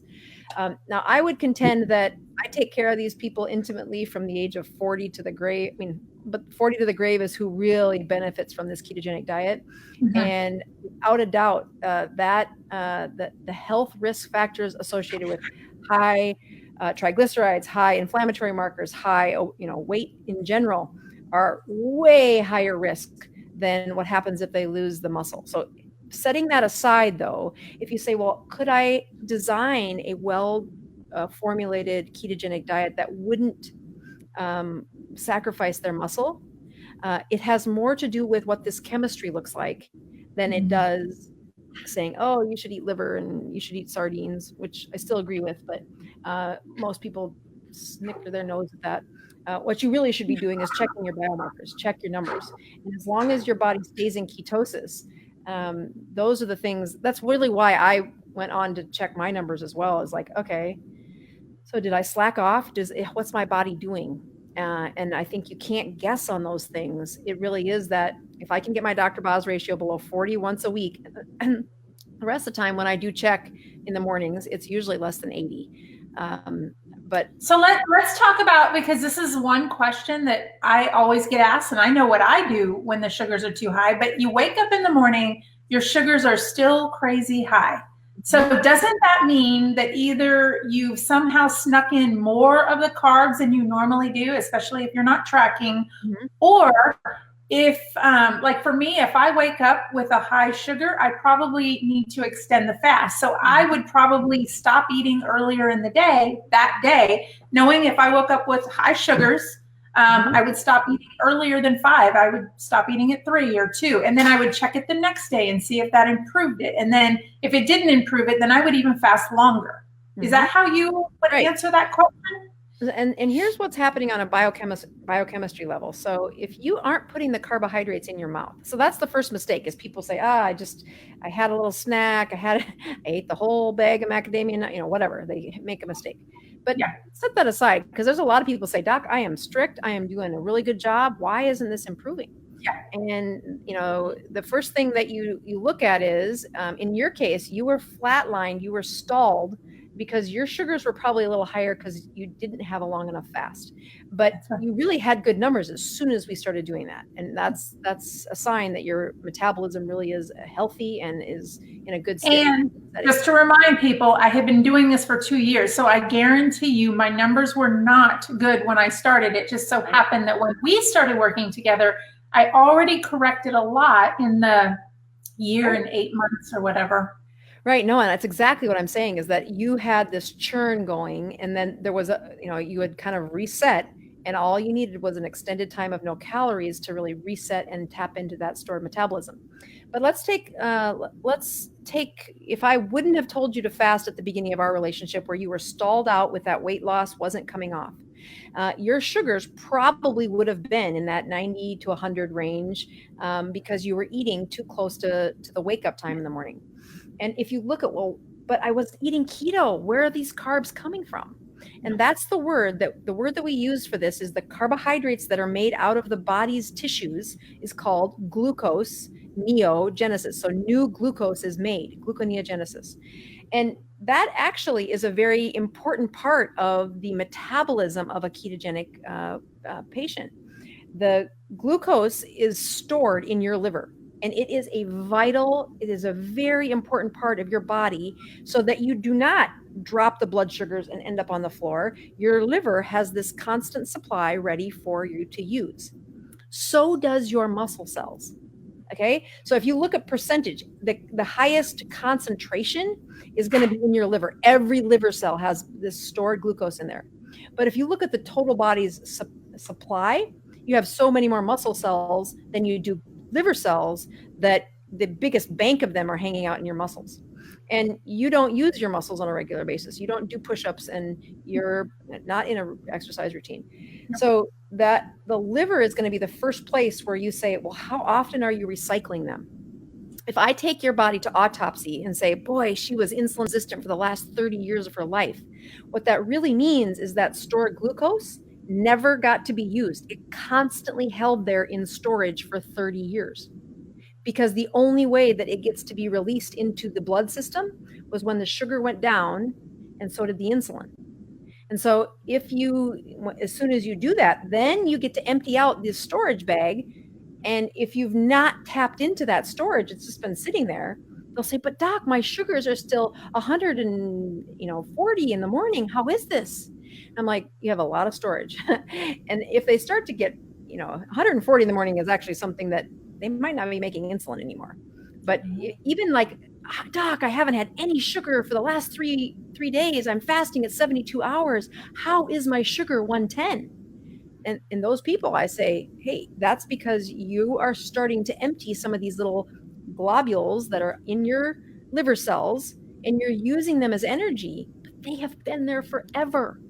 Now, I would contend that I take care of these people intimately from the age of 40 to the grave. But 40 to the grave is who really benefits from this ketogenic diet. And without a doubt, that the health risk factors associated with high triglycerides, high inflammatory markers, high weight in general are way higher risk than what happens if they lose the muscle. So setting that aside, though, if you say, well, could I design a well formulated ketogenic diet that wouldn't sacrifice their muscle? It has more to do with what this chemistry looks like than it does saying, oh, you should eat liver and you should eat sardines, which I still agree with, but most people snicker their nose at that. What you really should be doing is checking your biomarkers, check your numbers. And as long as your body stays in ketosis, those are the things. That's really why I went on to check my numbers as well. Is like, okay, so did I slack off? What's my body doing? And I think you can't guess on those things. It really is that if I can get my Dr. Boz ratio below 40 once a week, and the rest of the time when I do check in the mornings, it's usually less than 80. But so let's talk about, because this is one question that I always get asked, and I know what I do when the sugars are too high, but you wake up in the morning, your sugars are still crazy high. So doesn't that mean that either you've somehow snuck in more of the carbs than you normally do, especially if you're not tracking, or if like for me, if I wake up with a high sugar, I probably need to extend the fast. So I would probably stop eating earlier in the day, that day, knowing if I woke up with high sugars, I would stop eating earlier than 5. I would stop eating at 3 or 2. And then I would check it the next day and see if that improved it. And then if it didn't improve it, then I would even fast longer. Is that how you would answer that question? And here's what's happening on a biochemistry level. So if you aren't putting the carbohydrates in your mouth, so that's the first mistake is people say, I had a little snack. I ate the whole bag of macadamia nut, whatever. They make a mistake. But set that aside, because there's a lot of people say, Doc, I am strict. I am doing a really good job. Why isn't this improving? Yeah. And, the first thing that you look at is, in your case, you were flatlined, you were stalled because your sugars were probably a little higher because you didn't have a long enough fast. But you really had good numbers as soon as we started doing that. And that's a sign that your metabolism really is healthy and is in a good state. And just to remind people, I have been doing this for 2 years. So I guarantee you my numbers were not good when I started. It just so happened that when we started working together, I already corrected a lot in the year and 8 months or whatever. Right. No, and that's exactly what I'm saying is that you had this churn going and then there was you had kind of reset and all you needed was an extended time of no calories to really reset and tap into that stored metabolism. But let's take, if I wouldn't have told you to fast at the beginning of our relationship where you were stalled out with that weight loss wasn't coming off, your sugars probably would have been in that 90 to 100 range because you were eating too close to the wake up time in the morning. And if you look at, but I was eating keto, where are these carbs coming from? And that's the word that we use for this is the carbohydrates that are made out of the body's tissues is called glucose neogenesis. So new glucose is made, gluconeogenesis. And that actually is a very important part of the metabolism of a ketogenic patient. The glucose is stored in your liver. And it is a very important part of your body so that you do not drop the blood sugars and end up on the floor. Your liver has this constant supply ready for you to use. So does your muscle cells. Okay. So if you look at percentage, the highest concentration is going to be in your liver. Every liver cell has this stored glucose in there. But if you look at the total body's supply, you have so many more muscle cells than you do liver cells that the biggest bank of them are hanging out in your muscles. And you don't use your muscles on a regular basis. You don't do push-ups and you're not in an exercise routine. So that the liver is going to be the first place where you say, well, how often are you recycling them? If I take your body to autopsy and say, boy, she was insulin resistant for the last 30 years of her life, what that really means is that stored glucose never got to be used. It constantly held there in storage for 30 years because the only way that it gets to be released into the blood system was when the sugar went down and so did the insulin. And so as soon as you do that, then you get to empty out this storage bag. And if you've not tapped into that storage, it's just been sitting there. They'll say, but Doc, my sugars are still 140 in the morning. How is this? I'm like, you have a lot of storage. And if they start to get, 140 in the morning is actually something that they might not be making insulin anymore. But even like, Doc, I haven't had any sugar for the last three days. I'm fasting at 72 hours. How is my sugar 110? And in those people, I say, hey, that's because you are starting to empty some of these little globules that are in your liver cells and you're using them as energy, but they have been there forever.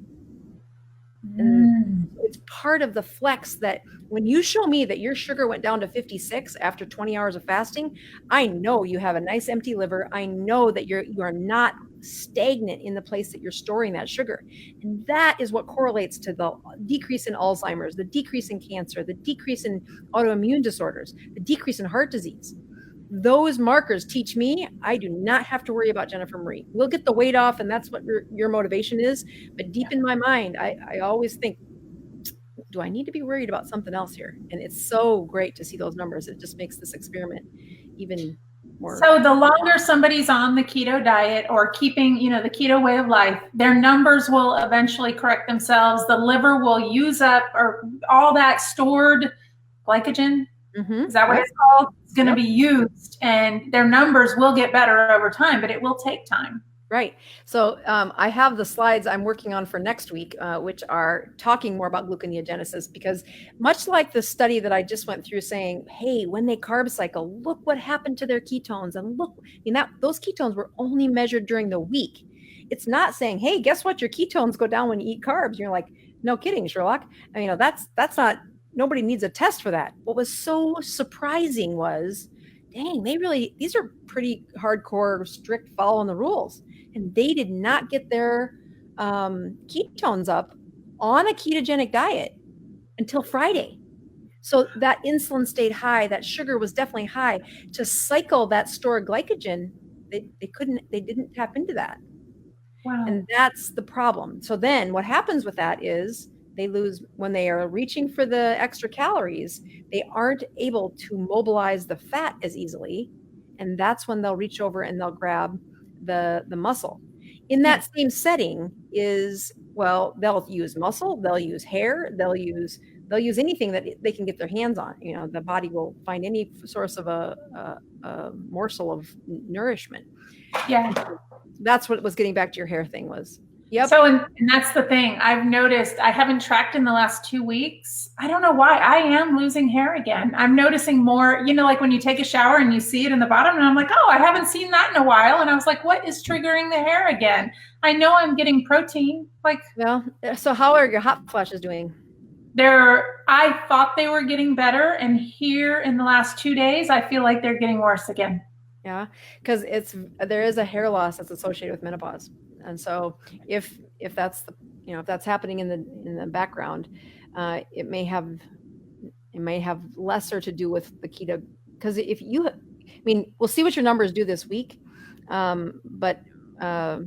And it's part of the flex that when you show me that your sugar went down to 56 after 20 hours of fasting, I know you have a nice empty liver. I know that you are not stagnant in the place that you're storing that sugar. And that is what correlates to the decrease in Alzheimer's, the decrease in cancer, the decrease in autoimmune disorders, the decrease in heart disease. Those markers teach me I do not have to worry about Jennifer Marie. We'll get the weight off, and that's what your motivation is. But deep in my mind, I always think, do I need to be worried about something else here? And it's so great to see those numbers. It just makes this experiment even more. So the longer somebody's on the keto diet or keeping, the keto way of life, their numbers will eventually correct themselves. The liver will use up or all that stored glycogen. Is that what it's called? It's going to be used, and their numbers will get better over time, but it will take time. Right. So I have the slides I'm working on for next week, which are talking more about gluconeogenesis, because much like the study that I just went through saying, hey, when they carb cycle, look what happened to their ketones. And look, those ketones were only measured during the week. It's not saying, hey, guess what? Your ketones go down when you eat carbs. And you're like, no kidding, Sherlock. I mean, that's not, nobody needs a test for that. What was so surprising was, dang, these are pretty hardcore, strict following the rules. And they did not get their ketones up on a ketogenic diet until Friday. So that insulin stayed high, that sugar was definitely high. To cycle that stored glycogen, they didn't tap into that. Wow. And that's the problem. So then what happens with that is they lose, when they are reaching for the extra calories, they aren't able to mobilize the fat as easily. And that's when they'll reach over and they'll grab the muscle. In that same setting is, well, they'll use muscle, they'll use hair, they'll use anything that they can get their hands on. You know, the body will find any source of a morsel of nourishment. Yeah. That's what was getting back to your hair thing was. Yep. So, and that's the thing I've noticed. I haven't tracked in the last 2 weeks. I don't know why. I am losing hair again. I'm noticing more, like when you take a shower and you see it in the bottom, and I'm like, oh, I haven't seen that in a while. And I was like, what is triggering the hair again? I know I'm getting protein. Well, so how are your hot flashes doing? I thought they were getting better. And here in the last 2 days, I feel like they're getting worse again. Yeah, because there is a hair loss that's associated with menopause. And so if that's if that's happening in the background, it may have lesser to do with the keto, because we'll see what your numbers do this week. But I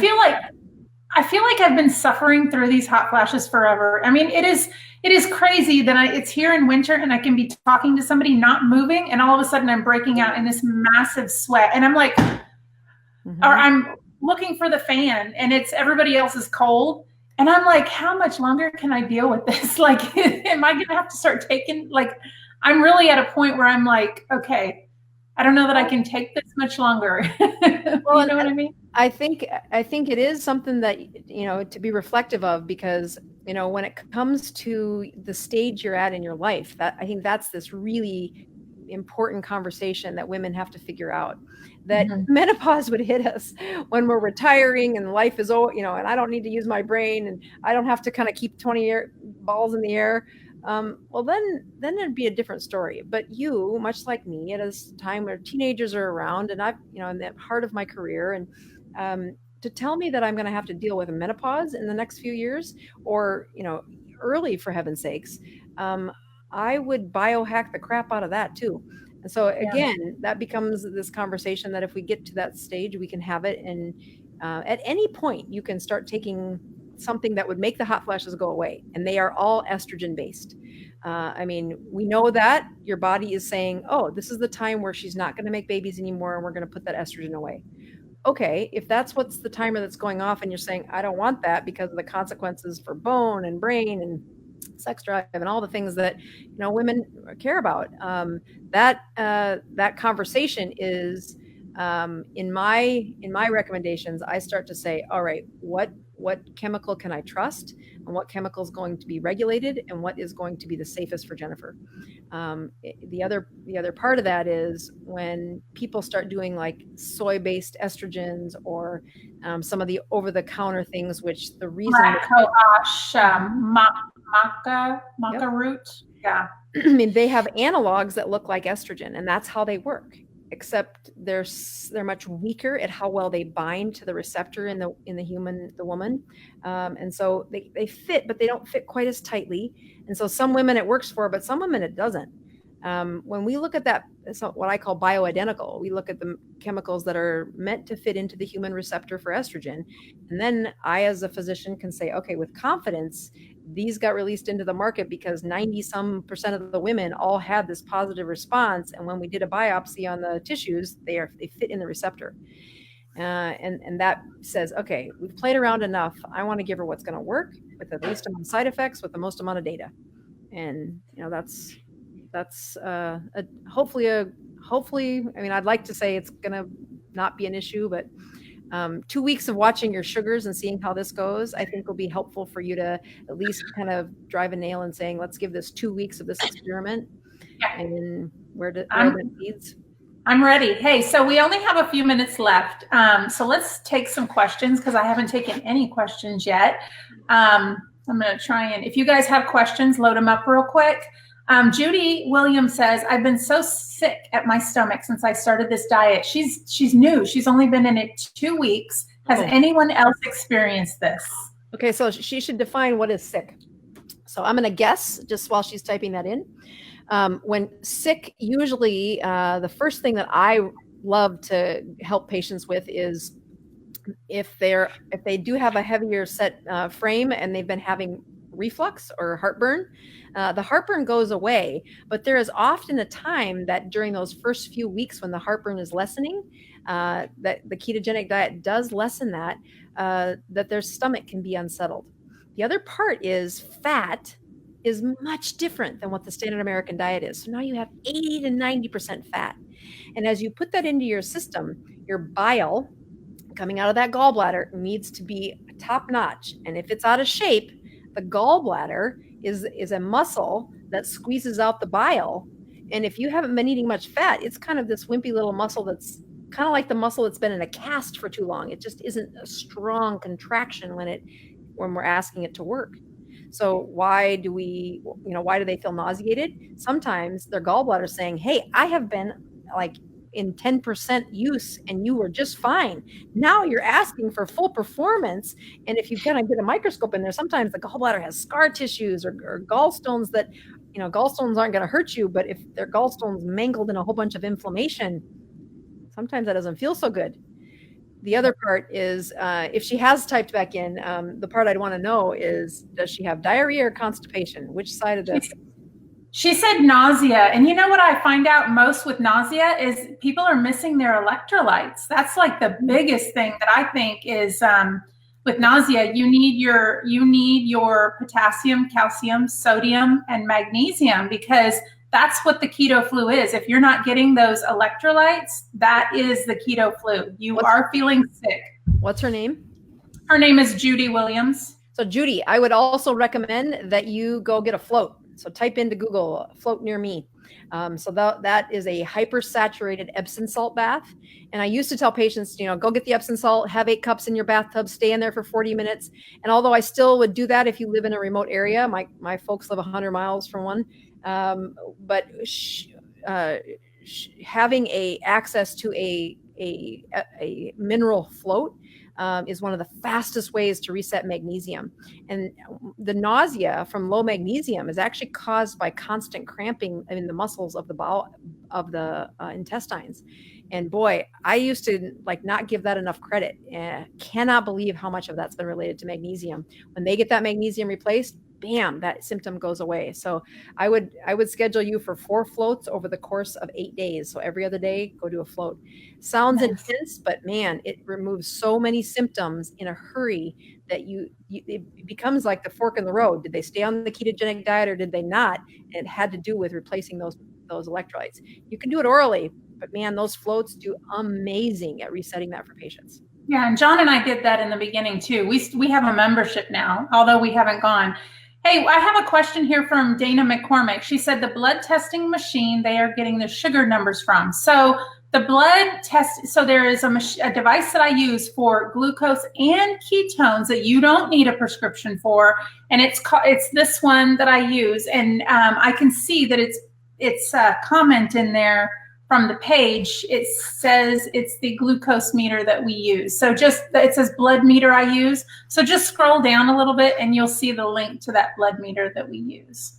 feel like I've been suffering through these hot flashes forever. I mean, it is crazy that it's here in winter and I can be talking to somebody not moving, and all of a sudden I'm breaking out in this massive sweat, and I'm like, or I'm looking for the fan and everybody else is cold. And I'm like, how much longer can I deal with this? Like, am I going to have to start taking, I'm really at a point where I'm like, okay, I don't know that I can take this much longer. Well, you know what I mean? I think it is something that, to be reflective of, because, when it comes to the stage you're at in your life, I think that's this really important conversation that women have to figure out, that menopause would hit us when we're retiring and life is over, and I don't need to use my brain and I don't have to kind of keep 20 balls in the air. Well, then it'd be a different story. But you, much like me, at a time where teenagers are around, and I've, in the heart of my career, and to tell me that I'm going to have to deal with a menopause in the next few years, or, early, for heaven's sakes, I would biohack the crap out of that too. And so again, that becomes this conversation that if we get to that stage, we can have it. And at any point, you can start taking something that would make the hot flashes go away. And they are all estrogen based. We know that your body is saying, oh, this is the time where she's not going to make babies anymore, and we're going to put that estrogen away. Okay, if that's what's the timer that's going off, and you're saying, I don't want that because of the consequences for bone and brain and sex drive and all the things that women care about, that conversation is in my recommendations. I start to say, all right, what chemical can I trust, and what chemical is going to be regulated, and what is going to be the safest for Jennifer. The other part of that is when people start doing like soy-based estrogens, or some of the over-the-counter things, which the reason maca root. Yeah. They have analogs that look like estrogen, and that's how they work, except they're much weaker at how well they bind to the receptor in the woman. And so they fit, but they don't fit quite as tightly. And so some women it works for, but some women it doesn't. When we look at that, so what I call bioidentical, we look at the chemicals that are meant to fit into the human receptor for estrogen. And then I, as a physician, can say, okay, with confidence, these got released into the market because 90% of the women all had this positive response. And when we did a biopsy on the tissues, they fit in the receptor. And that says, okay, we've played around enough. I want to give her what's going to work with the least amount of side effects, with the most amount of data. And that's that's hopefully, I mean, I'd like to say it's going to not be an issue, but 2 weeks of watching your sugars and seeing how this goes, I think will be helpful for you to at least kind of drive a nail in saying, let's give this 2 weeks of this experiment and where that leads. I'm ready. Hey, so we only have a few minutes left. So let's take some questions because I haven't taken any questions yet. I'm going to try and, if you guys have questions, load them up real quick. Judy Williams says, I've been so sick at my stomach since I started this diet. She's new. She's only been in it 2 weeks. Has anyone else experienced this? Okay, so she should define what is sick. So I'm going to guess just while she's typing that in. When sick, usually the first thing that I love to help patients with is if they do have a heavier set frame and they've been having reflux or heartburn, the heartburn goes away, but there is often a time that during those first few weeks when the heartburn is lessening, that the ketogenic diet does lessen that their stomach can be unsettled. The other part is fat is much different than what the standard American diet is. So now you have 80 to 90% fat. And as you put that into your system, your bile coming out of that gallbladder needs to be top notch. And if it's out of shape, the gallbladder is a muscle that squeezes out the bile. And if you haven't been eating much fat, it's kind of this wimpy little muscle that's kind of like the muscle that's been in a cast for too long. It just isn't a strong contraction when we're asking it to work. So why do they feel nauseated? Sometimes their gallbladder is saying, hey, I have been like in 10% use and you were just fine. Now you're asking for full performance. And if you've got to get a microscope in there, sometimes the gallbladder has scar tissues or gallstones that, gallstones aren't going to hurt you, but if their gallstones mangled in a whole bunch of inflammation, sometimes that doesn't feel so good. The other part is if she has typed back in, the part I'd want to know is, does she have diarrhea or constipation? Which side of this? She said nausea. And you know what I find out most with nausea is people are missing their electrolytes. That's like the biggest thing that I think is with nausea. You need your potassium, calcium, sodium, and magnesium because that's what the keto flu is. If you're not getting those electrolytes, that is the keto flu. You are feeling sick. What's her name? Her name is Judy Williams. So Judy, I would also recommend that you go get a float. So type into Google, float near me. So that is a hypersaturated Epsom salt bath. And I used to tell patients, go get the Epsom salt, have 8 cups in your bathtub, stay in there for 40 minutes. And although I still would do that if you live in a remote area, my folks live 100 miles from one. But having access to a mineral float is one of the fastest ways to reset magnesium. And the nausea from low magnesium is actually caused by constant cramping in the muscles of the bowel of the intestines. And boy, I used to not give that enough credit. Cannot believe how much of that's been related to magnesium. When they get that magnesium replaced, bam, that symptom goes away. So I would schedule you for 4 floats over the course of 8 days. So every other day, go do a float. Sounds intense, but man, it removes so many symptoms in a hurry that it becomes like the fork in the road. Did they stay on the ketogenic diet or did they not? And it had to do with replacing those electrolytes. You can do it orally, but man, those floats do amazing at resetting that for patients. Yeah, and John and I did that in the beginning too. We have a membership now, although we haven't gone. Hey, I have a question here from Dana McCormick. She said the blood testing machine they are getting the sugar numbers from. So the blood test, so there is a device that I use for glucose and ketones that you don't need a prescription for. And it's this one that I use. And I can see that it's a comment in there from the page. It says it's the glucose meter that we use. So it says blood meter I use. So just scroll down a little bit and you'll see the link to that blood meter that we use.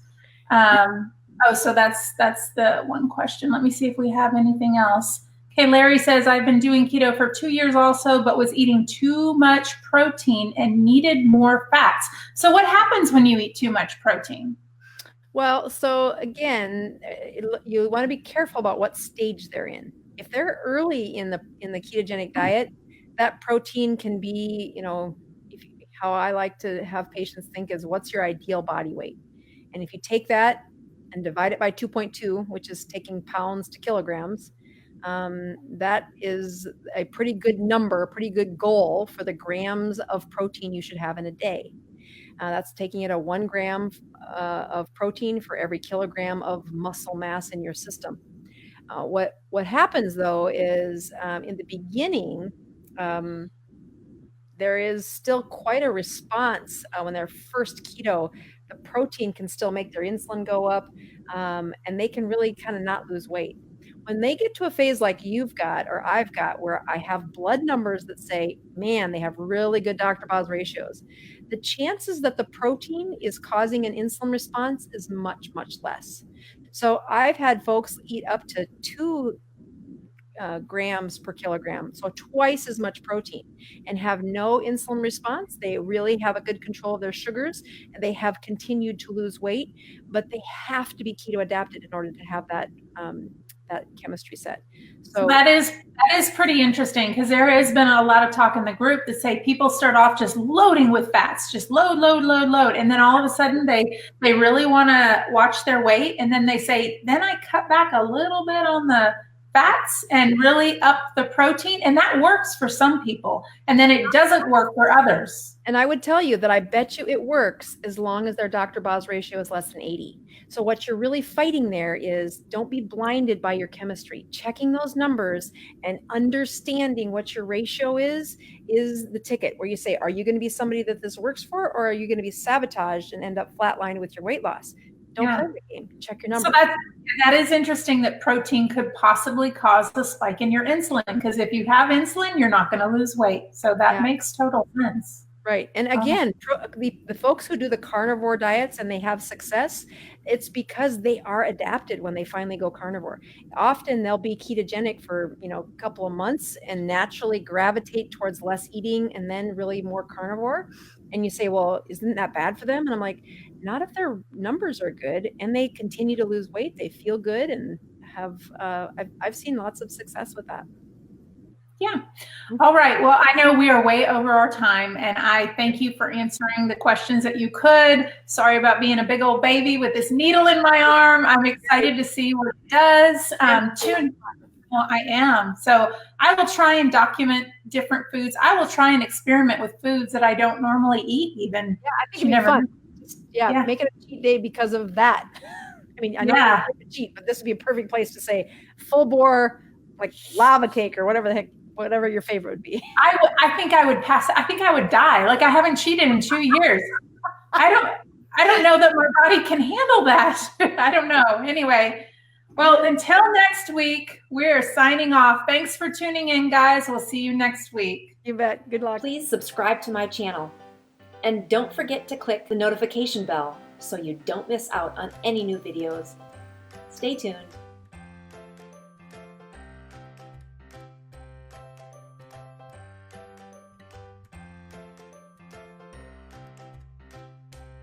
So that's the one question. Let me see if we have anything else. Okay, Larry says, I've been doing keto for 2 years also, but was eating too much protein and needed more fats. So what happens when you eat too much protein? Well, so again, you want to be careful about what stage they're in. If they're early in the ketogenic diet, that protein can be, how I like to have patients think is, what's your ideal body weight? And if you take that and divide it by 2.2, which is taking pounds to kilograms, that is a pretty good number, pretty good goal for the grams of protein you should have in a day. That's taking it a 1 gram of protein for every kilogram of muscle mass in your system. What happens though is in the beginning, there is still quite a response when they're first keto. The protein can still make their insulin go up, and they can really kind of not lose weight. When they get to a phase like you've got or I've got, where I have blood numbers that say, man, they have really good Dr. Boz ratios, the chances that the protein is causing an insulin response is much, much less. So I've had folks eat up to 2 grams per kilogram, so twice as much protein, and have no insulin response. They really have a good control of their sugars, and they have continued to lose weight, but they have to be keto adapted in order to have that chemistry set. So that is pretty interesting, because there has been a lot of talk in the group that say people start off just loading with fats, just load, and then all of a sudden they really want to watch their weight, and then they say, then I cut back a little bit on the fats and really up the protein, and that works for some people, and then it doesn't work for others. And I would tell you that I bet you it works as long as their Dr. Boz ratio is less than 80. So what you're really fighting there is, don't be blinded by your chemistry. Checking those numbers and understanding what your ratio is the ticket, where you say, are you going to be somebody that this works for, or are you going to be sabotaged and end up flatlined with your weight loss? Don't play the game. Check your numbers. So that is interesting, that protein could possibly cause a spike in your insulin, because if you have insulin, you're not going to lose weight. So that makes total sense. Right. And again, the folks who do the carnivore diets and they have success, it's because they are adapted when they finally go carnivore. Often they'll be ketogenic for, a couple of months and naturally gravitate towards less eating and then really more carnivore. And you say, well, isn't that bad for them? And I'm like, not if their numbers are good and they continue to lose weight. They feel good and have, I've seen lots of success with that. Yeah. All right. Well, I know we are way over our time, and I thank you for answering the questions that you could. Sorry about being a big old baby with this needle in my arm. I'm excited to see what it does. Well, I am. So I will try and document different foods. I will try and experiment with foods that I don't normally eat even. Yeah, I think it'd be fun. Yeah, make it a cheat day because of that. I mean, I know it's a cheat, but this would be a perfect place to say full bore, like lava cake or whatever your favorite would be. I think I would pass. I think I would die. Like, I haven't cheated in 2 years. I don't know that my body can handle that. I don't know. Anyway, well, until next week, we're signing off. Thanks for tuning in, guys. We'll see you next week. You bet. Good luck. Please subscribe to my channel. And don't forget to click the notification bell so you don't miss out on any new videos. Stay tuned.